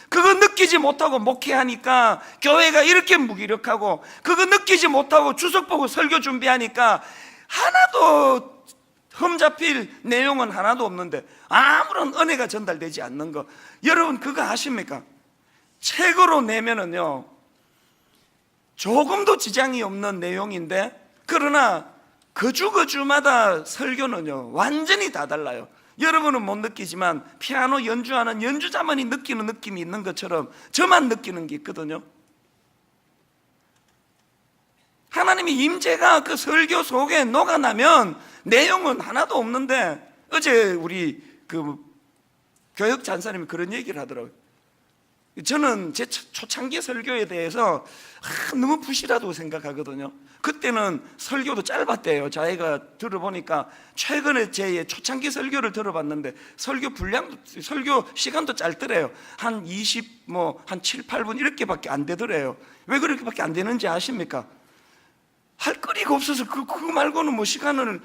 그거 느끼지 못하고 목회하니까 교회가 이렇게 무기력하고, 그거 느끼지 못하고 주석 보고 설교 준비하니까 하나도 흠잡힐 내용은 하나도 없는데 아무런 은혜가 전달되지 않는 거, 여러분 그거 아십니까? 책으로 내면은요 조금도 지장이 없는 내용인데, 그러나 거주마다 설교는요 완전히 다 달라요. 여러분은 못 느끼지만 피아노 연주하는 연주자만이 느끼는 느낌이 있는 것처럼 저만 느끼는 게 있거든요. 하나님의 임재가 그 설교 속에 녹아나면 내용은 하나도 없는데, 어제 우리 그 교역 잔사님이 그런 얘기를 하더라고요. 저는 제 초창기 설교에 대해서 너무 부실하다고 생각하거든요. 그때는 설교도 짧았대요. 자기가 들어보니까 최근에 제 초창기 설교를 들어봤는데 설교 시간도 짧더래요. 한 7, 8분 이렇게밖에 안 되더래요. 왜 그렇게밖에 안 되는지 아십니까? 할 거리가 없어서 그거 말고는 뭐 시간을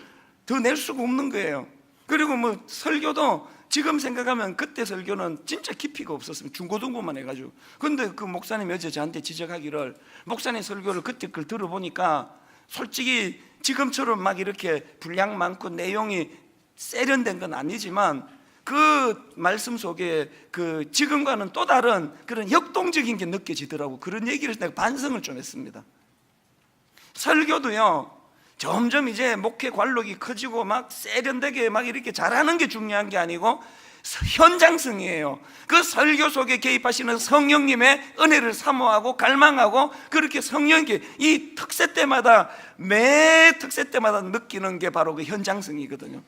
더 낼 수가 없는 거예요. 그리고 뭐 설교도 지금 생각하면 그때 설교는 진짜 깊이가 없었습니다. 중고등부만 해가지고. 근데 그 목사님이 어제 저한테 지적하기를, 목사님 설교를 그때 걸 들어보니까 솔직히 지금처럼 막 이렇게 분량 많고 내용이 세련된 건 아니지만 그 말씀 속에 그 지금과는 또 다른 그런 역동적인 게 느껴지더라고. 그런 얘기를 내가 반성을 좀 했습니다. 설교도요 점점 이제 목회 관록이 커지고 막 세련되게 막 이렇게 잘하는 게 중요한 게 아니고 현장성이에요. 그 설교 속에 개입하시는 성령님의 은혜를 사모하고 갈망하고, 그렇게 성령께 이 특세 때마다, 매 특세 때마다 느끼는 게 바로 그 현장성이거든요.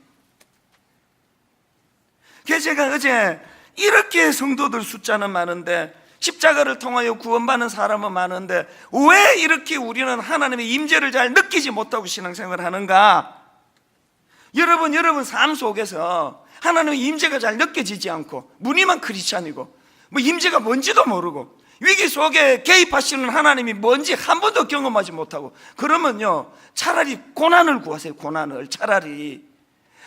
그래서 제가 어제 이렇게 성도들 숫자는 많은데, 십자가를 통하여 구원받는 사람은 많은데 왜 이렇게 우리는 하나님의 임재를 잘 느끼지 못하고 신앙생활을 하는가? 여러분 삶 속에서 하나님의 임재가 잘 느껴지지 않고 무늬만 크리스찬이고 뭐 임재가 뭔지도 모르고 위기 속에 개입하시는 하나님이 뭔지 한 번도 경험하지 못하고, 그러면요 차라리 고난을 구하세요. 고난을 차라리.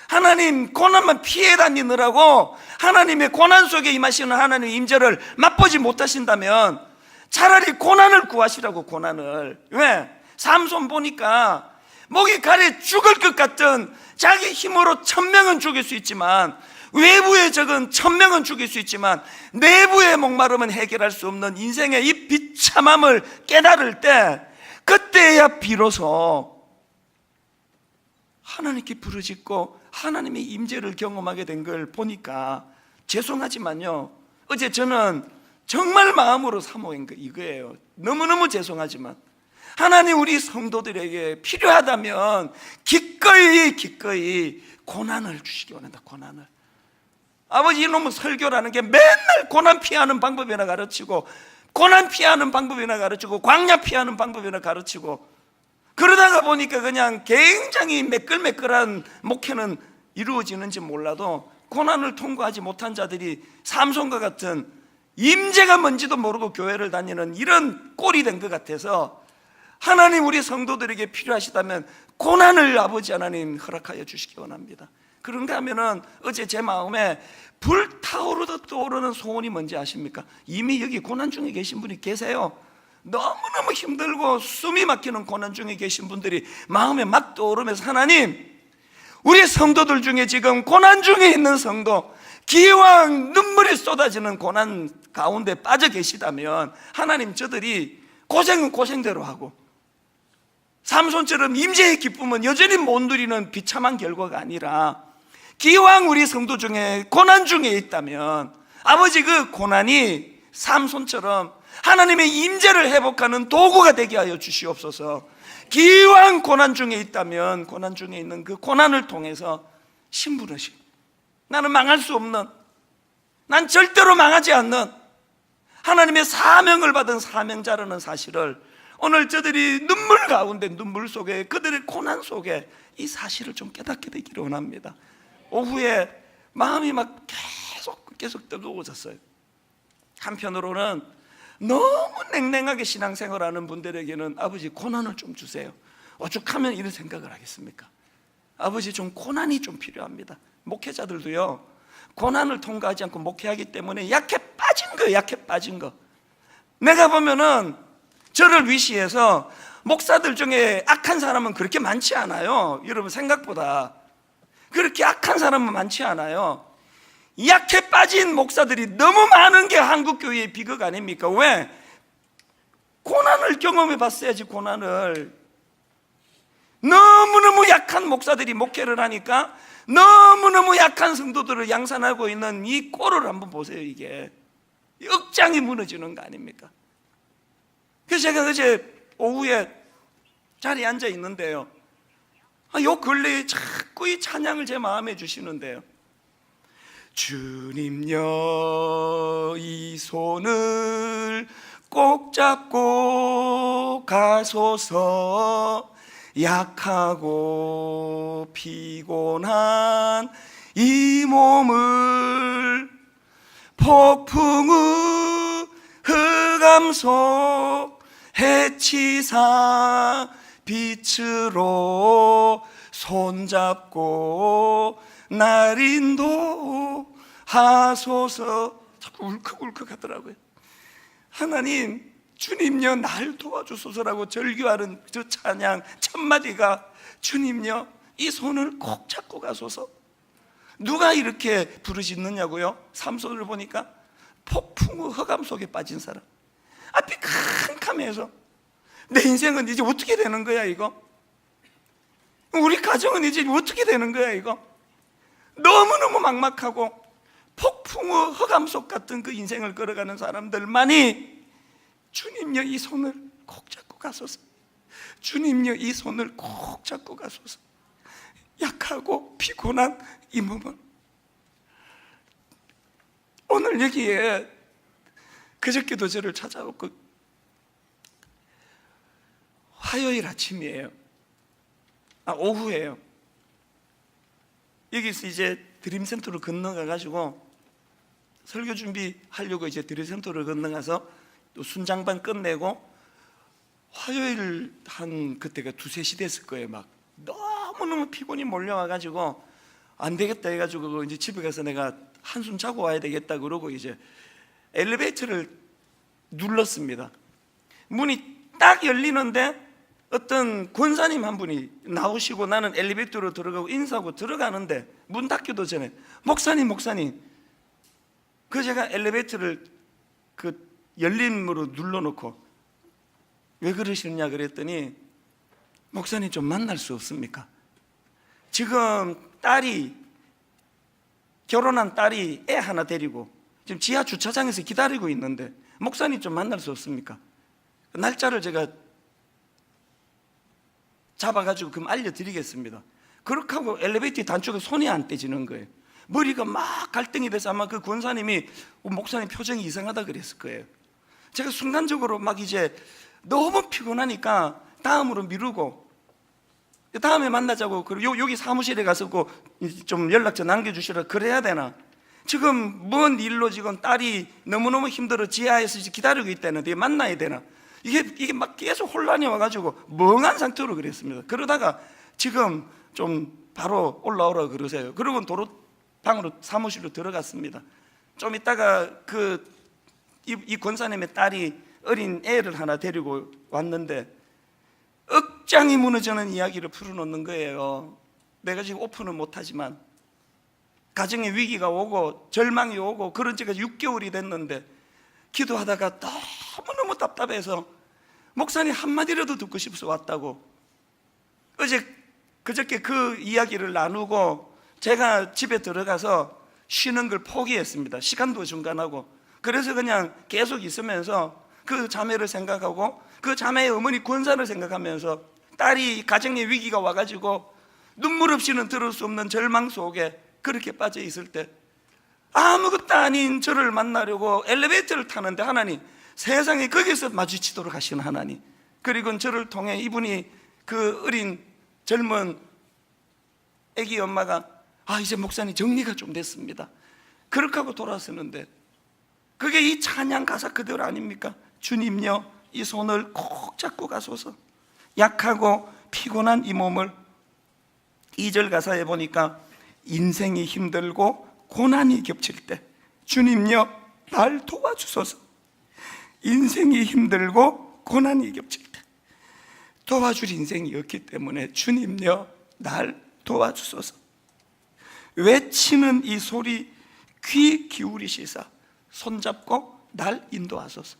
하나님 고난만 피해 다니느라고 하나님의 고난 속에 임하시는 하나님의 임재를 맛보지 못하신다면 차라리 고난을 구하시라고. 고난을. 왜? 삼손 보니까 목이 가래 죽을 것 같은, 자기 힘으로 1000명은 죽일 수 있지만, 외부의 적은 1000명은 죽일 수 있지만 내부의 목마름은 해결할 수 없는 인생의 이 비참함을 깨달을 때, 그때야 비로소 하나님께 부르짖고 하나님의 임재를 경험하게 된 걸 보니까 죄송하지만요, 어제 저는 정말 마음으로 사모한 거 이거예요. 너무너무 죄송하지만 하나님 우리 성도들에게 필요하다면 기꺼이 고난을 주시기 원한다. 고난을. 아버지, 이놈의 설교라는 게 맨날 고난 피하는 방법이나 가르치고, 고난 피하는 방법이나 가르치고, 광야 피하는 방법이나 가르치고, 그러다가 보니까 그냥 굉장히 매끌매끌한 목회는 이루어지는지 몰라도 고난을 통과하지 못한 자들이 삼손과 같은 임재가 뭔지도 모르고 교회를 다니는 이런 꼴이 된 것 같아서, 하나님 우리 성도들에게 필요하시다면 고난을 아버지 하나님 허락하여 주시기 원합니다. 그런가 하면은 어제 제 마음에 불타오르듯 떠오르는 소원이 뭔지 아십니까? 이미 여기 고난 중에 계신 분이 계세요. 너무너무 힘들고 숨이 막히는 고난 중에 계신 분들이 마음에 막 떠오르면서, 하나님 우리 성도들 중에 지금 고난 중에 있는 성도, 기왕 눈물이 쏟아지는 고난 가운데 빠져 계시다면 하나님, 저들이 고생은 고생대로 하고 삼손처럼 임재의 기쁨은 여전히 못 누리는 비참한 결과가 아니라, 기왕 우리 성도 중에 고난 중에 있다면 아버지, 그 고난이 삼손처럼 하나님의 임재를 회복하는 도구가 되게 하여 주시옵소서. 기왕 고난 중에 있다면 고난 중에 있는 그 고난을 통해서 심부르시, 나는 망할 수 없는, 난 절대로 망하지 않는 하나님의 사명을 받은 사명자라는 사실을, 오늘 저들이 눈물 가운데, 눈물 속에, 그들의 고난 속에 이 사실을 좀 깨닫게 되기를 원합니다. 오후에 마음이 막 계속 뜨거워졌어요. 한편으로는 너무 냉랭하게 신앙생활하는 분들에게는 아버지 고난을 좀 주세요. 오죽하면 이런 생각을 하겠습니까? 아버지, 좀 고난이 좀 필요합니다. 목회자들도요, 고난을 통과하지 않고 목회하기 때문에 약해 빠진 거. 내가 보면은 저를 위시해서 목사들 중에 악한 사람은 그렇게 많지 않아요. 여러분, 생각보다 그렇게 악한 사람은 많지 않아요. 약해 빠진 목사들이 너무 많은 게 한국 교회의 비극 아닙니까? 왜? 고난을 경험해 봤어야지. 고난을. 너무너무 약한 목사들이 목회를 하니까 너무너무 약한 성도들을 양산하고 있는 이 꼴을 한번 보세요. 이게 억장이 무너지는 거 아닙니까? 그래서 제가 어제 오후에 자리에 앉아 있는데요, 요 근래에 자꾸 이 찬양을 제 마음에 주시는데요, 주님여 이 손을 꼭 잡고 가소서, 약하고 피곤한 이 몸을 폭풍의 흑암 속 해치사 빛으로 손잡고 날 인도하소서. 자꾸 울컥울컥 하더라고요. 하나님, 주님여 날 도와주소서라고 절규하는 저 찬양 첫 마디가, 주님여 이 손을 꼭 잡고 가소서. 누가 이렇게 부르짖느냐고요? 삼손을 보니까 폭풍의 흑암 속에 빠진 사람, 앞이 캄캄해서 내 인생은 이제 어떻게 되는 거야 이거? 우리 가정은 이제 어떻게 되는 거야 이거? 너무너무 막막하고 폭풍의 흑암 속 같은 그 인생을 걸어가는 사람들만이 주님여 이 손을 꼭 잡고 가소서, 주님여 이 손을 꼭 잡고 가소서. 약하고 피곤한 이 몸을. 오늘 여기에 그저께도 저를 찾아오고, 화요일 아침이에요. 오후에요. 여기서 이제 드림센터로 건너가가지고 설교 준비하려고 이제 드림센터를 건너가서 또 순장반 끝내고, 화요일 한 그때가 2, 3시 됐을 거예요. 막 너무너무 피곤이 몰려와가지고 안 되겠다 해가지고 이제 집에 가서 내가 한숨 자고 와야 되겠다 그러고 이제 엘리베이터를 눌렀습니다. 문이 딱 열리는데 어떤 권사님 한 분이 나오시고, 나는 엘리베이터로 들어가고 인사하고 들어가는데 문 닫기도 전에 목사님 그 제가 엘리베이터를 그 열림으로 눌러놓고 왜 그러시느냐 그랬더니, 목사님 좀 만날 수 없습니까? 지금 딸이 결혼한 딸이 애 하나 데리고 지금 지하 주차장에서 기다리고 있는데 목사님 좀 만날 수 없습니까? 날짜를 제가 잡아가지고 그럼 알려드리겠습니다. 그렇게 하고 엘리베이터 단축에 손이 안 떼지는 거예요. 머리가 막 갈등이 돼서 아마 그 권사님이 목사님 표정이 이상하다 그랬을 거예요. 제가 순간적으로 막 이제 너무 피곤하니까 다음으로 미루고 다음에 만나자고, 그리고 여기 사무실에 가서 좀 연락처 남겨주시라 그래야 되나? 지금 뭔 일로 지금 딸이 너무너무 힘들어 지하에서 기다리고 있다는데 만나야 되나? 이게 막 계속 혼란이 와가지고 멍한 상태로 그랬습니다. 그러다가 지금 좀 바로 올라오라 그러세요. 그러고 도로방으로 사무실로 들어갔습니다. 좀 있다가 이 권사님의 딸이 어린 애를 하나 데리고 왔는데 억장이 무너지는 이야기를 풀어놓는 거예요. 내가 지금 오픈은 못하지만 가정에 위기가 오고 절망이 오고 그런 지가 6개월이 됐는데 기도하다가 너무너무 답답해서 목사님 한마디라도 듣고 싶어서 왔다고. 그저께 그 이야기를 나누고 제가 집에 들어가서 쉬는 걸 포기했습니다. 시간도 중간하고. 그래서 그냥 계속 있으면서 그 자매를 생각하고 그 자매의 어머니 권사를 생각하면서 딸이 가정의 위기가 와가지고 눈물 없이는 들을 수 없는 절망 속에 그렇게 빠져 있을 때 아무것도 아닌 저를 만나려고 엘리베이터를 타는데 하나님, 세상에 거기서 마주치도록 하시는 하나님, 그리고 저를 통해 이분이 그 어린 젊은 아기 엄마가 이제 목사님 정리가 좀 됐습니다 그렇게 하고 돌아서는데 그게 이 찬양 가사 그대로 아닙니까? 주님요 이 손을 꼭 잡고 가소서. 약하고 피곤한 이 몸을 2절 가사에 보니까 인생이 힘들고 고난이 겹칠 때 주님요 날 도와주소서. 인생이 힘들고 고난이 겹칠 때 도와줄 인생이 없기 때문에 주님요 날 도와주소서. 외치는 이 소리 귀 기울이시사 손잡고 날 인도하소서.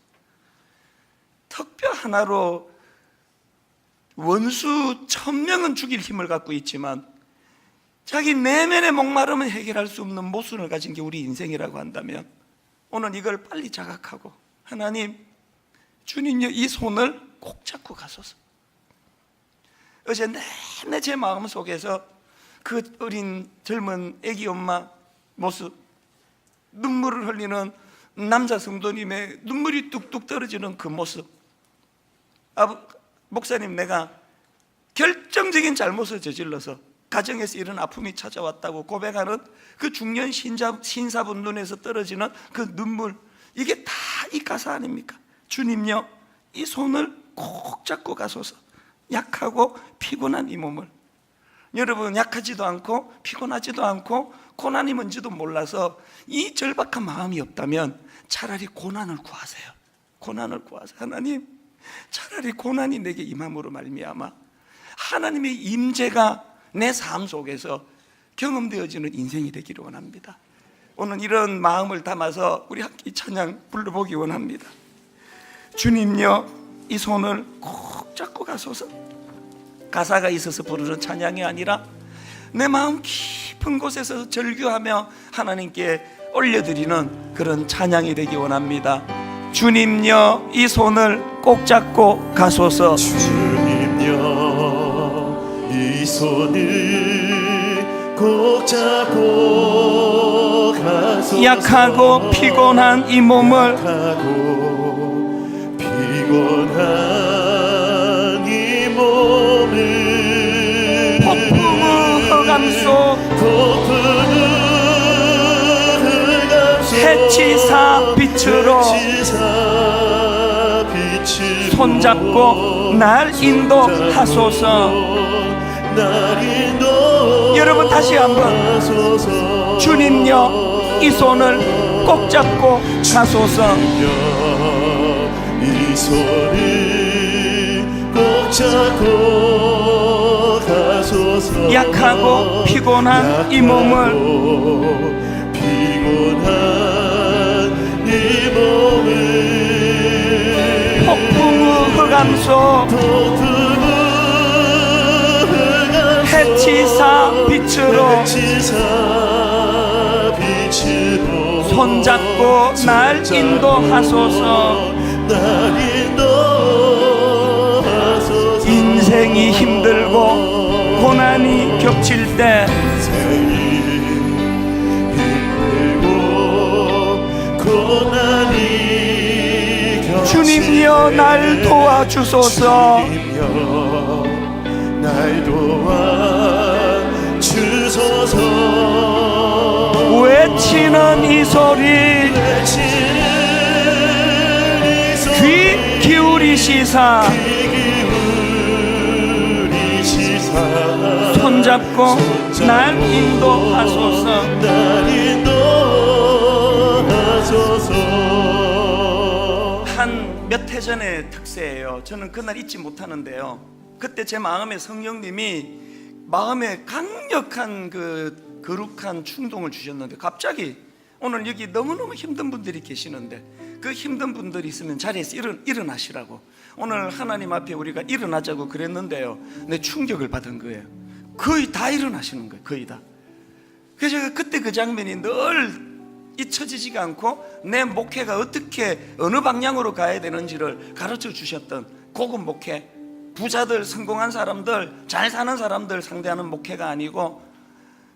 턱뼈 하나로 원수 1000명은 죽일 힘을 갖고 있지만 자기 내면의 목마름은 해결할 수 없는 모순을 가진 게 우리 인생이라고 한다면 오늘 이걸 빨리 자각하고 하나님, 주님요 이 손을 꼭 잡고 가소서. 어제 내내 제 마음 속에서 그 어린 젊은 애기 엄마 모습, 눈물을 흘리는 남자 성도님의 눈물이 뚝뚝 떨어지는 그 모습, 목사님 내가 결정적인 잘못을 저질러서 가정에서 이런 아픔이 찾아왔다고 고백하는 그 중년 신사분 눈에서 떨어지는 그 눈물, 이게 다 이 가사 아닙니까? 주님요 이 손을 꼭 잡고 가소서. 약하고 피곤한 이 몸을. 여러분, 약하지도 않고 피곤하지도 않고 고난이 뭔지도 몰라서 이 절박한 마음이 없다면 차라리 고난을 구하세요. 고난을 구하세요. 하나님, 차라리 고난이 내게 임함으로 말미암아 하나님의 임재가 내 삶 속에서 경험되어지는 인생이 되기를 원합니다. 오늘 이런 마음을 담아서 우리 함께 이 찬양 불러보기 원합니다. 주님요 이 손을 꼭 잡고 가소서. 가사가 있어서 부르는 찬양이 아니라 내 마음 깊은 곳에서 절규하며 하나님께 올려드리는 그런 찬양이 되기 원합니다. 주님요 이 손을 꼭 잡고 가소서. 주님요 이 손을 꼭 잡고 가소서. 약하고 피곤한 이 몸을, 약하고 피곤한 이 몸을 폭풍의 흑암속 해치사 빛으로 손잡고 날 인도하소서. 여러분 다시 한번 주님요 이 손을 꼭 잡고 가소서. 이 손을 꼭 잡고 가소서. 약하고 피곤한 이 몸을, 피곤한 이 몸을 폭풍의 흑암속 해치사 빛으로 손잡고 날 인도하소서. 날 인도하소서. 인생이 힘들고 고난이 겹칠 때 주님이여 날 도와주소서. 주님이여 날 도와주소서. 외치는 이 소리 귀 기울이시사 손잡고 날 인도하소서. 날 인도하소서. 한 몇 해 전의 특세예요. 저는 그날 잊지 못하는데요. 그때 제 마음에 성령님이 마음에 강력한 그 거룩한 충동을 주셨는데, 갑자기 오늘 여기 너무너무 힘든 분들이 계시는데 그 힘든 분들이 있으면 자리에서 일어나시라고, 오늘 하나님 앞에 우리가 일어나자고 그랬는데요, 내 충격을 받은 거예요. 거의 다 일어나시는 거예요. 거의 다. 그래서 제가 그때 그 장면이 늘 잊혀지지가 않고 내 목회가 어떻게 어느 방향으로 가야 되는지를 가르쳐 주셨던 고급 목회, 부자들, 성공한 사람들, 잘 사는 사람들 상대하는 목회가 아니고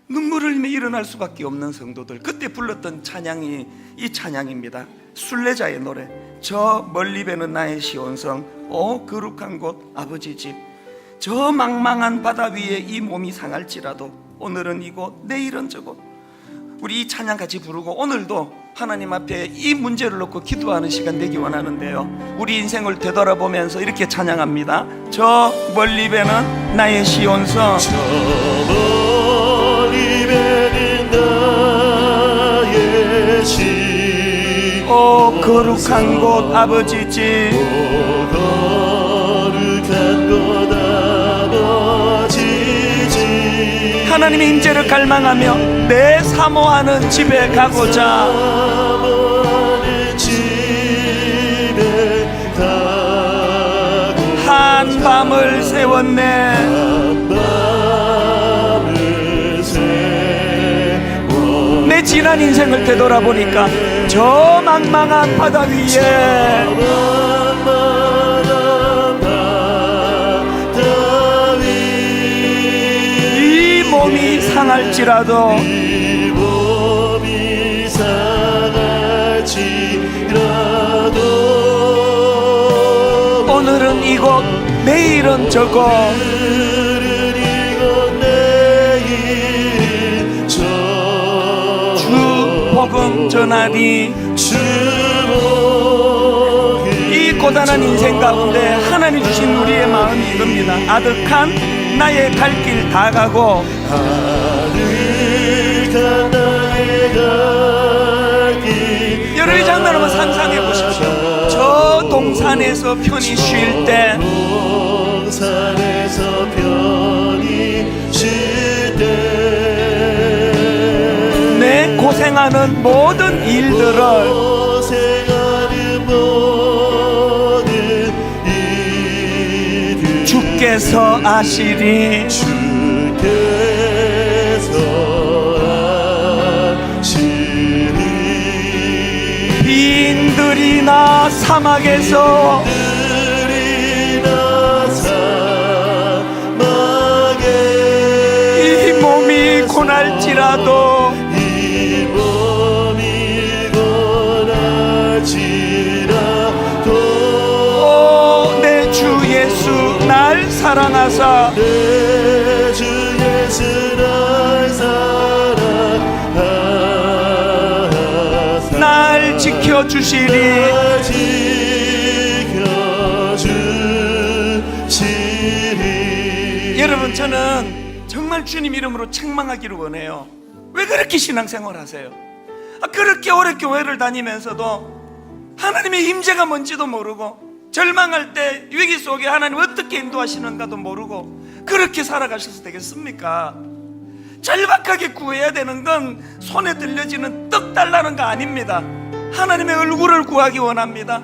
눈물을 흘리며 일어날 수밖에 없는 성도들, 그때 불렀던 찬양이 이 찬양입니다. 순례자의 노래. 저 멀리 배는 나의 시온성, 오 거룩한 곳 아버지 집. 저 망망한 바다 위에 이 몸이 상할지라도 오늘은 이곳 내일은 저곳. 우리 이 찬양 같이 부르고 오늘도 하나님 앞에 이 문제를 놓고 기도하는 시간 되기 원하는데요, 우리 인생을 되돌아보면서 이렇게 찬양합니다. 저 멀리 배는 나의 시온성, 저 멀리 배는 나의 집, 오 거룩한 곳 아버지 집. 오 거룩한 곳 아버지 집. 하나님의 임재를 갈망하며 내 사모하는 집에 가고자 한 밤을 세웠네. 내 지난 인생을 되돌아보니까 저 망망한 바다 위에 이 몸이 상할지라도 이 몸이 상할지라도 오늘은 이곳 내일은 저곳. 오늘은 이곳 내일 저곳. 주 복음 전하니 주 복음 이 고단한 인생 가운데 하나님 주신 우리의 마음이 이겁니다. 아득한 나의 갈 길 다 가고 아득한 나의 갈 길. 여러분 이 장면 한번 상상해 보십시오. 저 동산에서 편히 쉴 때 동산에서 편히 쉴 때 내 고생하는 모든 일들을 고생하는 모든 일들 주께서 아시리. 주께서 아시리. 빈들이나 사막에서 들이나 사막에 이 몸이 고날지라도 이 몸이 고날지라도 오 내 주 예수 날 사랑하사 내 주 예수 날 사랑하사 날 지켜주시리. 날 지켜주시리. 여러분, 저는 정말 주님 이름으로 책망하기를 원해요. 왜 그렇게 신앙생활 하세요? 그렇게 오래 교회를 다니면서도 하나님의 임재가 뭔지도 모르고, 절망할 때 위기 속에 하나님 어떻게 인도하시는가도 모르고 그렇게 살아가셔서 되겠습니까? 절박하게 구해야 되는 건 손에 들려지는 떡 달라는 거 아닙니다. 하나님의 얼굴을 구하기 원합니다.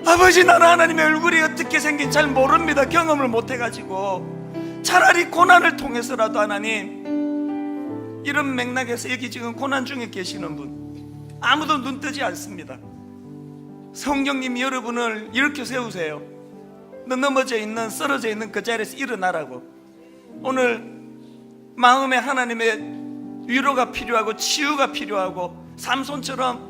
아버지, 나는 하나님의 얼굴이 어떻게 생긴지 잘 모릅니다. 경험을 못 해가지고. 차라리 고난을 통해서라도 하나님, 이런 맥락에서 여기 지금 고난 중에 계시는 분, 아무도 눈 뜨지 않습니다. 성령님이 여러분을 이렇게 세우세요. 너 넘어져 있는, 쓰러져 있는 그 자리에서 일어나라고. 오늘 마음에 하나님의 위로가 필요하고 치유가 필요하고, 삼손처럼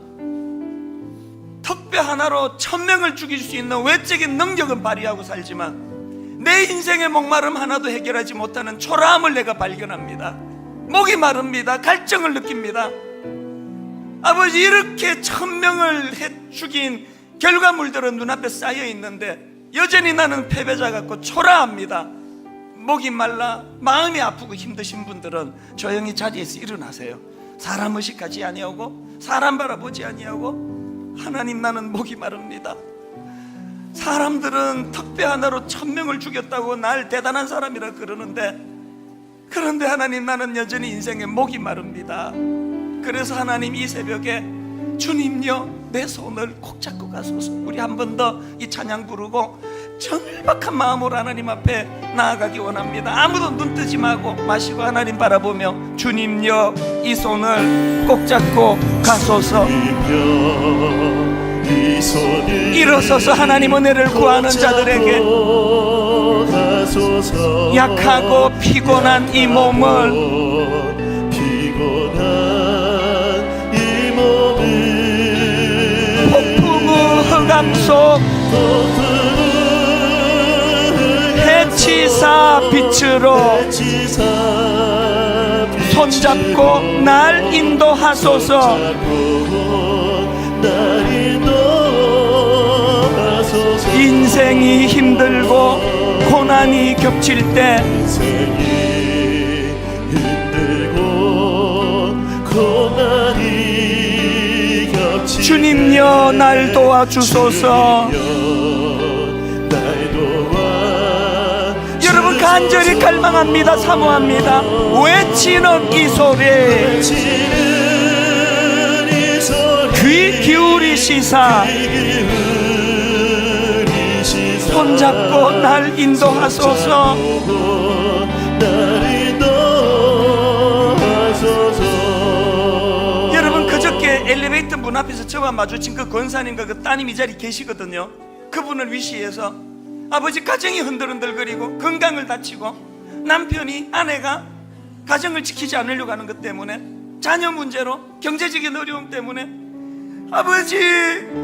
턱뼈 하나로 1000명을 죽일 수 있는 외적인 능력은 발휘하고 살지만 내 인생의 목마름 하나도 해결하지 못하는 초라함을 내가 발견합니다. 목이 마릅니다. 갈증을 느낍니다. 아버지, 이렇게 1000명을 죽인 결과물들은 눈앞에 쌓여 있는데 여전히 나는 패배자 같고 초라합니다. 목이 말라 마음이 아프고 힘드신 분들은 조용히 자리에서 일어나세요. 사람 의식하지 아니하고 사람 바라보지 아니하고, 하나님, 나는 목이 마릅니다. 사람들은 턱뼈 하나로 1000명을 죽였다고 날 대단한 사람이라 그런데 하나님, 나는 여전히 인생에 목이 마릅니다. 그래서 하나님, 이 새벽에 주님요, 내 손을 꼭 잡고 가소서. 우리 한 번 더 이 찬양 부르고 절박한 마음으로 하나님 앞에 나아가기 원합니다. 아무도 눈 뜨지 마시고 하나님 바라보며, 주님요, 이 손을 꼭 잡고 가소서. 일어서서 하나님 은혜를 구하는 자들에게 약하고 피곤한 이 몸을 폭풍우 흑암 속 해치사 빛으로 손잡고 날 인도하소서. 인생이 힘들고 고난이 겹칠 때 주님여, 날 도와주소서. 여러분, 간절히 갈망합니다. 사모합니다. 외치는 이 소리 귀 기울이시사 손잡고 날 인도하소서. 여러분, 그저께 엘리베이터 문 앞에서 저와 마주친 그 권사님과 그 따님 이 자리에 계시거든요. 그분을 위시해서 아버지 가정이 흔들흔들거리고 건강을 다치고 남편이, 아내가 가정을 지키지 않으려고 하는 것 때문에, 자녀 문제로 경제적인 어려움 때문에 아버지,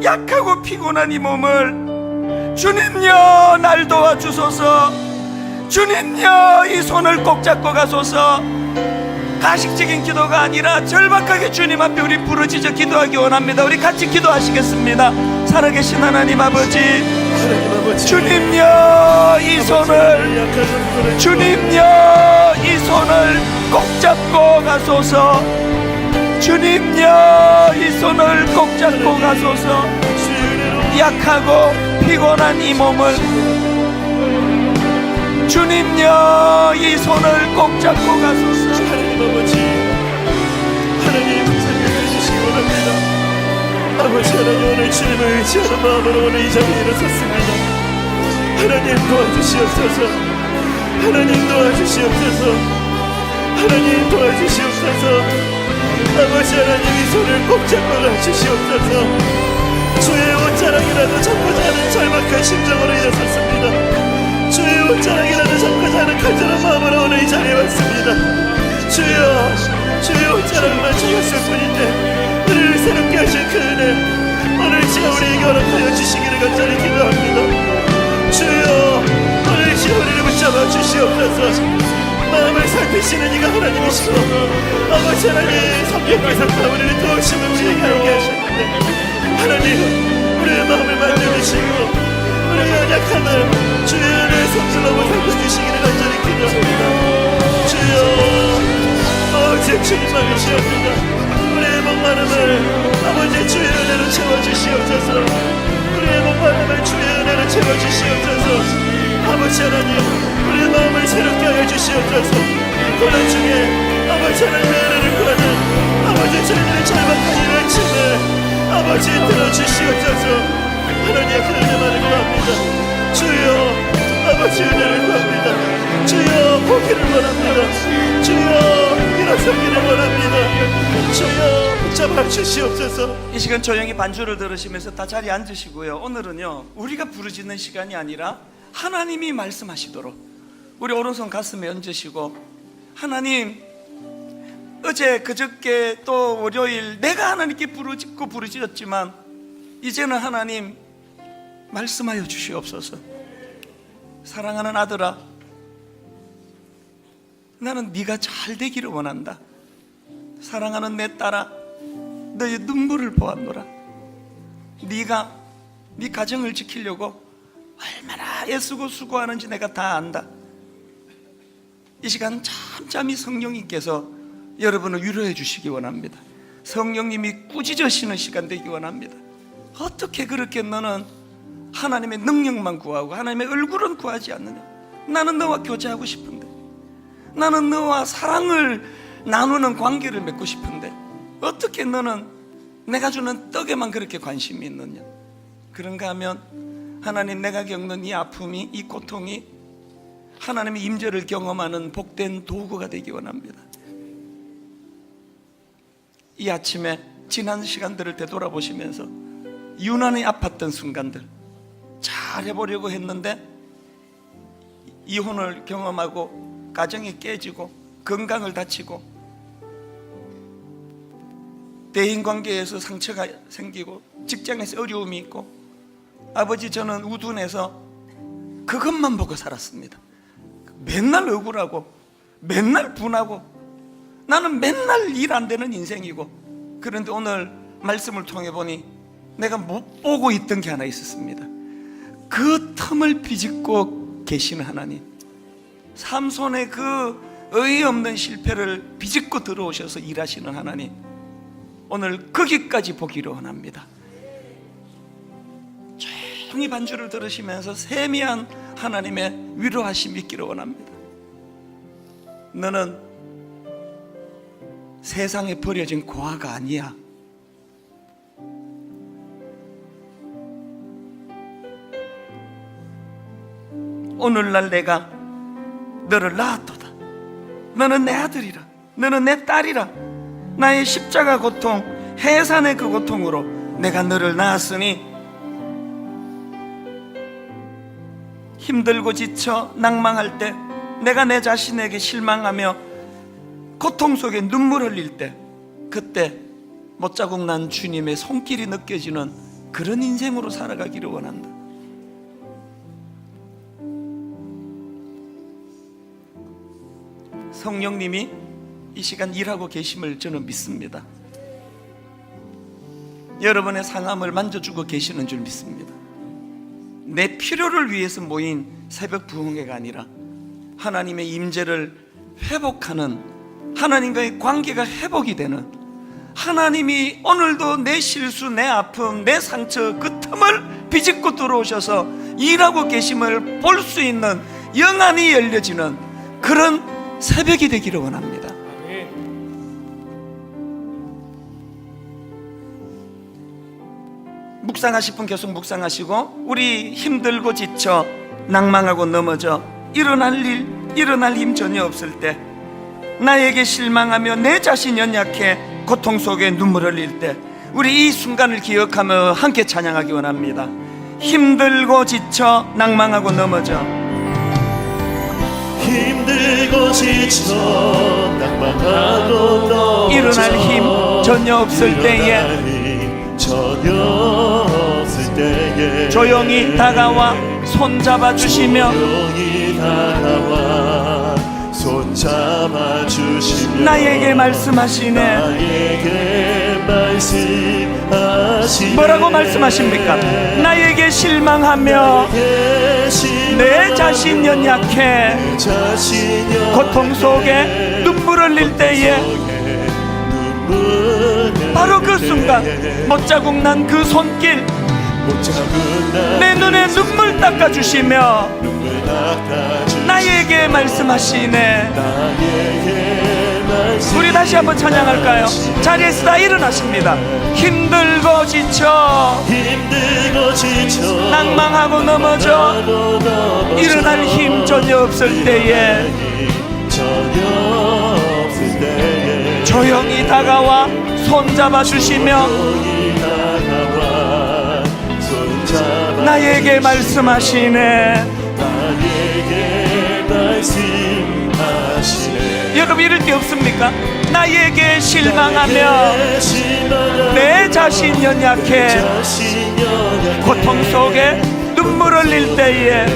약하고 피곤한 이 몸을 주님여, 날 도와주소서. 주님여, 이 손을 꼭 잡고 가소서. 가식적인 기도가 아니라 절박하게 주님 앞에 우리 부르짖어 기도하기 원합니다. 우리 같이 기도하시겠습니다. 살아계신 하나님 아버지, 주님여, 이 손을, 주님여, 이 손을 꼭 잡고 가소서. 주님여, 이 손을 꼭 잡고 가소서. 약하고 피곤한 이 몸을 주님여, 이 손을 꼭 잡고 가소서. 하나님 아버지, 하나님 살려해 주시기 원합니다. 아버지 하나님, 오늘 주님을 의지하는 마음으로 오늘 이 자리에 일어섰습니다. 하나님 도와주시옵소서. 하나님 도와주시옵소서. 하나님 도와주시옵소서. 아버지 하나님, 이 손을 꼭 잡고 가주시옵소서. 주의 옷자락이라도 잡고자 하는 절박한 심정으로 일어섰습니다. 주의 옷자락이라도 잡고자 하는 간절한 마음으로 오늘 이 자리에 왔습니다. 주여, 주의 옷자락만 잡았을 뿐인데 우리를 새롭게 하신 그 은혜, 오늘 시간 우리에게 허락하여 주시기를 간절히 기도합니다. 주여, 오늘 시간 우리를 붙잡아 주시옵소서. 마음을 살피시는 이가 하나님이시고, 아버지 하나님, 성령께서 다 우리를 도우시면 우리에게 알게 하셨는데, 하나님, 우리의 마음을 만져주시고 우리의 연약함을 주의 은혜의 성질로 살펴주시기를 간절히 기도합니다. 주여, 오직 주님만 계시옵니다. 우리의 목마름을 아버지 주의 은혜로 채워주시옵소서. 우리의 목마름을 주의 은혜로 채워주시옵소서. 아버지 하나님, 우리의 마음을 새롭게 하여 주시옵소서. 고난 중에 아버지 하나님의 은혜를 구하는 아버지 저희들의 절박한 일을 치네 아버지 들어주시옵소서. 하나님 그 은혜만을 구합니다. 주여, 아버지 은혜를 구합니다. 주여, 보기를 원합니다. 주여, 일어서기를 원합니다. 주여, 붙잡아 도와주시옵소서. 이 시간 조용히 반주를 들으시면서 다 자리에 앉으시고요. 오늘은요, 우리가 부르짖는 시간이 아니라 하나님이 말씀하시도록 우리 오른손 가슴에 얹으시고, 하나님, 어제 그저께 또 월요일 내가 하나님께 부르짖고 부르짖었지만 이제는 하나님 말씀하여 주시옵소서. 사랑하는 아들아, 나는 네가 잘 되기를 원한다. 사랑하는 내 딸아, 너의 눈물을 보았노라. 네가 네 가정을 지키려고 얼마나 애쓰고 수고하는지 내가 다 안다. 이 시간 잠잠히 성령님께서 여러분을 위로해 주시기 원합니다. 성령님이 꾸짖으시는 시간 되기 원합니다. 어떻게 그렇게 너는 하나님의 능력만 구하고 하나님의 얼굴은 구하지 않느냐? 나는 너와 교제하고 싶은데, 나는 너와 사랑을 나누는 관계를 맺고 싶은데 어떻게 너는 내가 주는 떡에만 그렇게 관심이 있느냐? 그런가 하면 하나님, 내가 겪는 이 아픔이, 이 고통이 하나님의 임재를 경험하는 복된 도구가 되기 원합니다. 이 아침에 지난 시간들을 되돌아보시면서 유난히 아팠던 순간들, 잘 해보려고 했는데 이혼을 경험하고 가정이 깨지고 건강을 다치고 대인관계에서 상처가 생기고 직장에서 어려움이 있고, 아버지 저는 우둔해서 그것만 보고 살았습니다. 맨날 억울하고 맨날 분하고 나는 맨날 일 안 되는 인생이고. 그런데 오늘 말씀을 통해 보니 내가 못 보고 있던 게 하나 있었습니다. 그 틈을 비집고 계시는 하나님, 삼손의 그 어이없는 실패를 비집고 들어오셔서 일하시는 하나님, 오늘 거기까지 보기를 원합니다. 조용히 반주를 들으시면서 세미한 하나님의 위로하심이 있기를 원합니다. 너는 세상에 버려진 고아가 아니야. 오늘날 내가 너를 낳았도다. 너는 내 아들이라, 너는 내 딸이라. 나의 십자가 고통, 해산의 그 고통으로 내가 너를 낳았으니 힘들고 지쳐 낭망할 때, 내가 내 자신에게 실망하며 고통 속에 눈물 흘릴 때, 그때 못자국 난 주님의 손길이 느껴지는 그런 인생으로 살아가기를 원한다. 성령님이 이 시간 일하고 계심을 저는 믿습니다. 여러분의 상함을 만져주고 계시는 줄 믿습니다. 내 필요를 위해서 모인 새벽 부흥회가 아니라 하나님의 임재를 회복하는, 하나님과의 관계가 회복이 되는, 하나님이 오늘도 내 실수, 내 아픔, 내 상처 그 틈을 비집고 들어오셔서 일하고 계심을 볼 수 있는 영안이 열려지는 그런 새벽이 되기를 원합니다. 묵상하실 분 계속 묵상하시고, 우리 힘들고 지쳐 낭망하고 넘어져 일어날 힘 전혀 없을 때, 나에게 실망하며 내 자신 연약해 고통 속에 눈물 흘릴 때, 우리 이 순간을 기억하며 함께 찬양하기 원합니다. 힘들고 지쳐 낭망하고 넘어져, 힘들고 지쳐 낭망하고 넘어져 일어날 힘 전혀 없을 때에 전혀 없을 때에 조용히 다가와 손잡아 주시며, 조용히 다가와 손잡아 주시며 나에게 말씀하시네. 나에게 말씀하시네. 뭐라고 말씀하십니까? 나에게 실망하며 내 자신 연약해 고통 속에 눈물 흘릴 때에, 바로 그 순간 못자국 난 그 손길, 내 눈에 눈물 닦아주시며 나에게 말씀하시네. 우리 다시 한번 찬양할까요? 자리에서 다 일어나십니다. 힘들고 지쳐 낭망하고 넘어져 일어날 힘 전혀 없을 때에 조용히 다가와 손잡아 주시며 나에게 말씀하시네. 여러분 이럴 때 없습니까? 나에게 실망하며 내 자신 연약해 고통 속에 눈물 흘릴 때에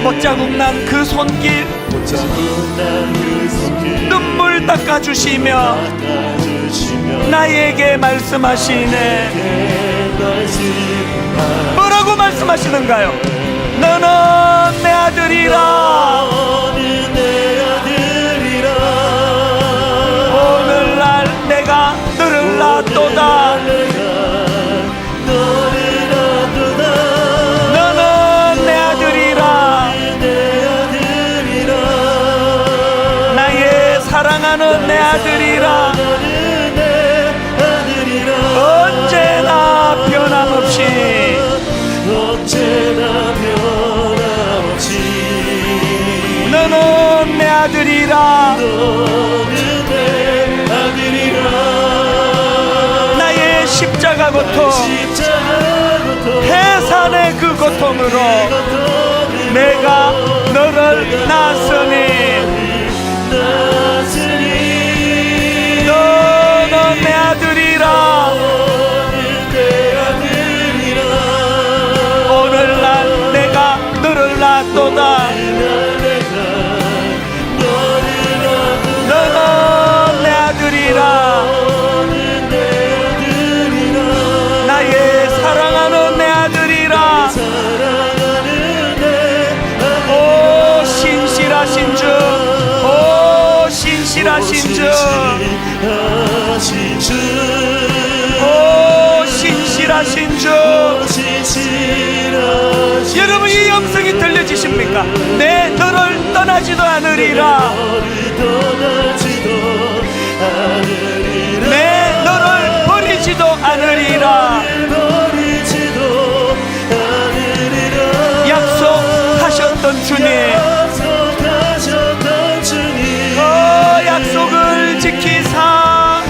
못자국난 그 손길 눈물 닦아주시며 나에게 말씀하시네. 뭐라고 말씀하시는가요? 너는 내 아들이라. 오늘날 내가 너를 낳았도다. 너는 내 아들이라. 나의 사랑하는 내 아들이라. 언제나 변함없이 너는 내 아들이라. 나의 십자가 고통 해산의 그 고통으로 내가 너를 낳았으니 너는 내 아들이라. 오늘날 내가 너를 낳았도다. 너는 내 아들이라. 나의 사랑하는 내 아들이라. 오 신실하신 주, 오 신실하신 주, 오 신실하신 주. 여러분 이 음성이 들려지십니까? 내 너를 떠나지도 않으리라. 내 너를 버리지도 않으리라. 약속하셨던 주님, 그 약속을 지키사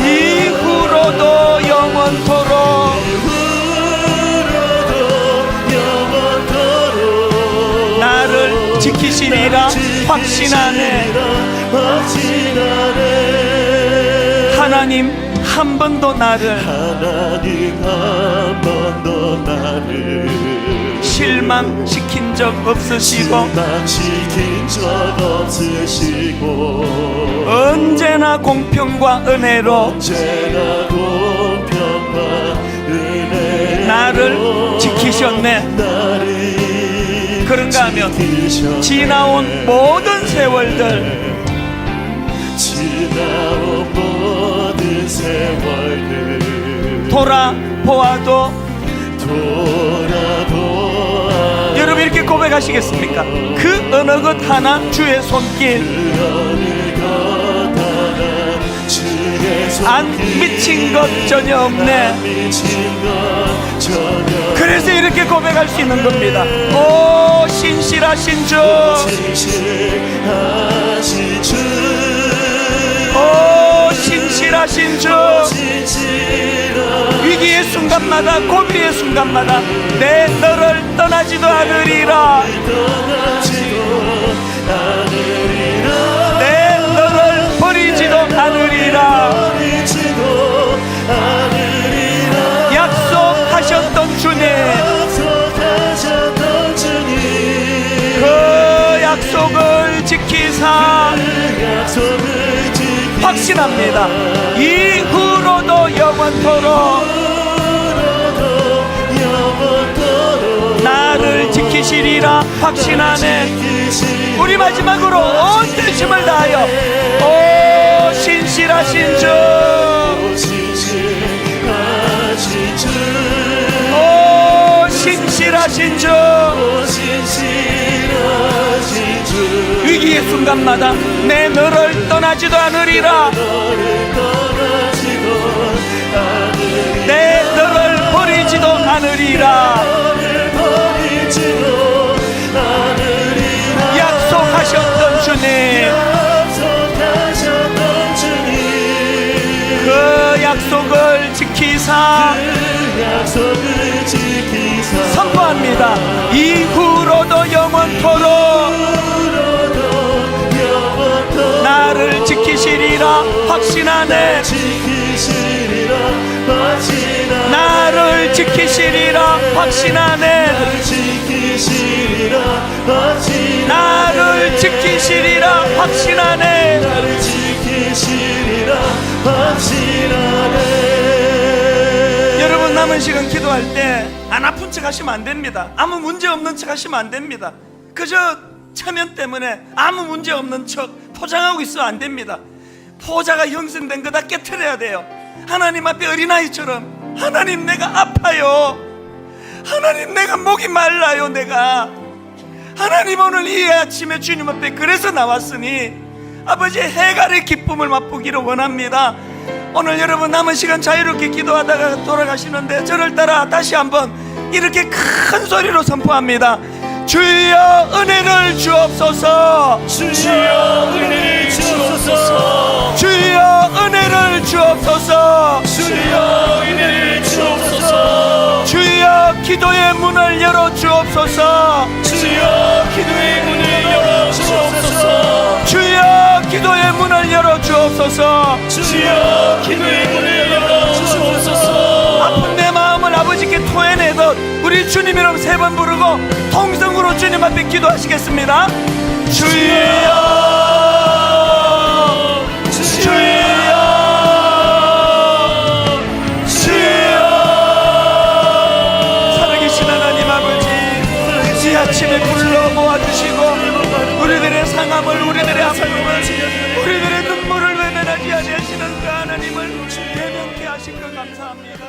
이후로도 영원토록 나를 지키시리라 확신하네. 하나님 한 번도 나를 실망시킨 적 없으시고 언제나 공평과 은혜로 나를 지키셨네. 그런가 하면 지나온 모든 세월들 돌아보아도 여러분 이렇게 고백하시겠습니까? 그 어느 것 하나 주의 손길 안 미친 것 전혀 없네. 그래서 이렇게 고백할 수 있는 겁니다. 오 신실하신 주, 오 신실하신 주. 위기의 순간마다 고비의 순간마다 내 너를 떠나지도 않으리라. 내 너를 버리지도 않으리라. 약속하셨던 주님, 그 약속을 지키사 확신합니다. 이후로도 영원토록 나를 지키시리라 확신하네. 우리 마지막으로 온 전심을 다하여 오 신실하신 주, 오 신실하신 주. 위기의 순간마다 내 너를 떠나지도 않으리라. 내 너를 버리지도 않으리라. 약속하셨던 약속하셨던 주님, 약속하셨던 주님, 그 약속을 지키사 그 약속을 지키사 선포합니다. 이후로도 영원토록 나를 지키시리라 확신하네. 지키시리라 확신하네. 나를 지키시리라 확신하네. 나를 지키시리라 확신하네. 나를 지키시리라 확신하네. 나를 지키시리라 확신하네. 여러분, 남은 시간 기도할 때 안 아픈 척 하시면 안 됩니다. 아무 문제 없는 척 하시면 안 됩니다. 그저 체면 때문에 아무 문제 없는 척 포장하고 있으면 안 됩니다. 포자가 형성된 거다 깨트려야 돼요. 하나님 앞에 어린아이처럼, 하나님 내가 아파요, 하나님 내가 목이 말라요, 내가 하나님 오늘 이 아침에 주님 앞에 그래서 나왔으니 아버지의 해갈의 기쁨을 맛보기를 원합니다. 오늘 여러분 남은 시간 자유롭게 기도하다가 돌아가시는데 저를 따라 다시 한번 이렇게 큰 소리로 선포합니다. 주여 은혜를 주옵소서. 주여 은혜를 주옵소서. 주여 은혜를 주옵소서. 주여 은혜를 주옵소서. 주여 기도의 문을 열어 주옵소서. 주여 기도의 문을 열어 주옵소서. 주여 기도의 문을 열어 주옵소서. 주여 기도의 문을 열어 주옵소서. 아픈 내 마음을 아버지께 토해내듯 우리 주님 이름 3번 부르고 통성으로 주님 앞에 기도하시겠습니다. 주여, 주여, 주여. 살아계신 하나님 아버지, 이 아침에 불러 모아주시고 우리들의 상함을, 우리들의 아픔을, 우리들의 눈물을 외면하지 아니하시는 그 하나님을 대명케 하신 것 감사합니다.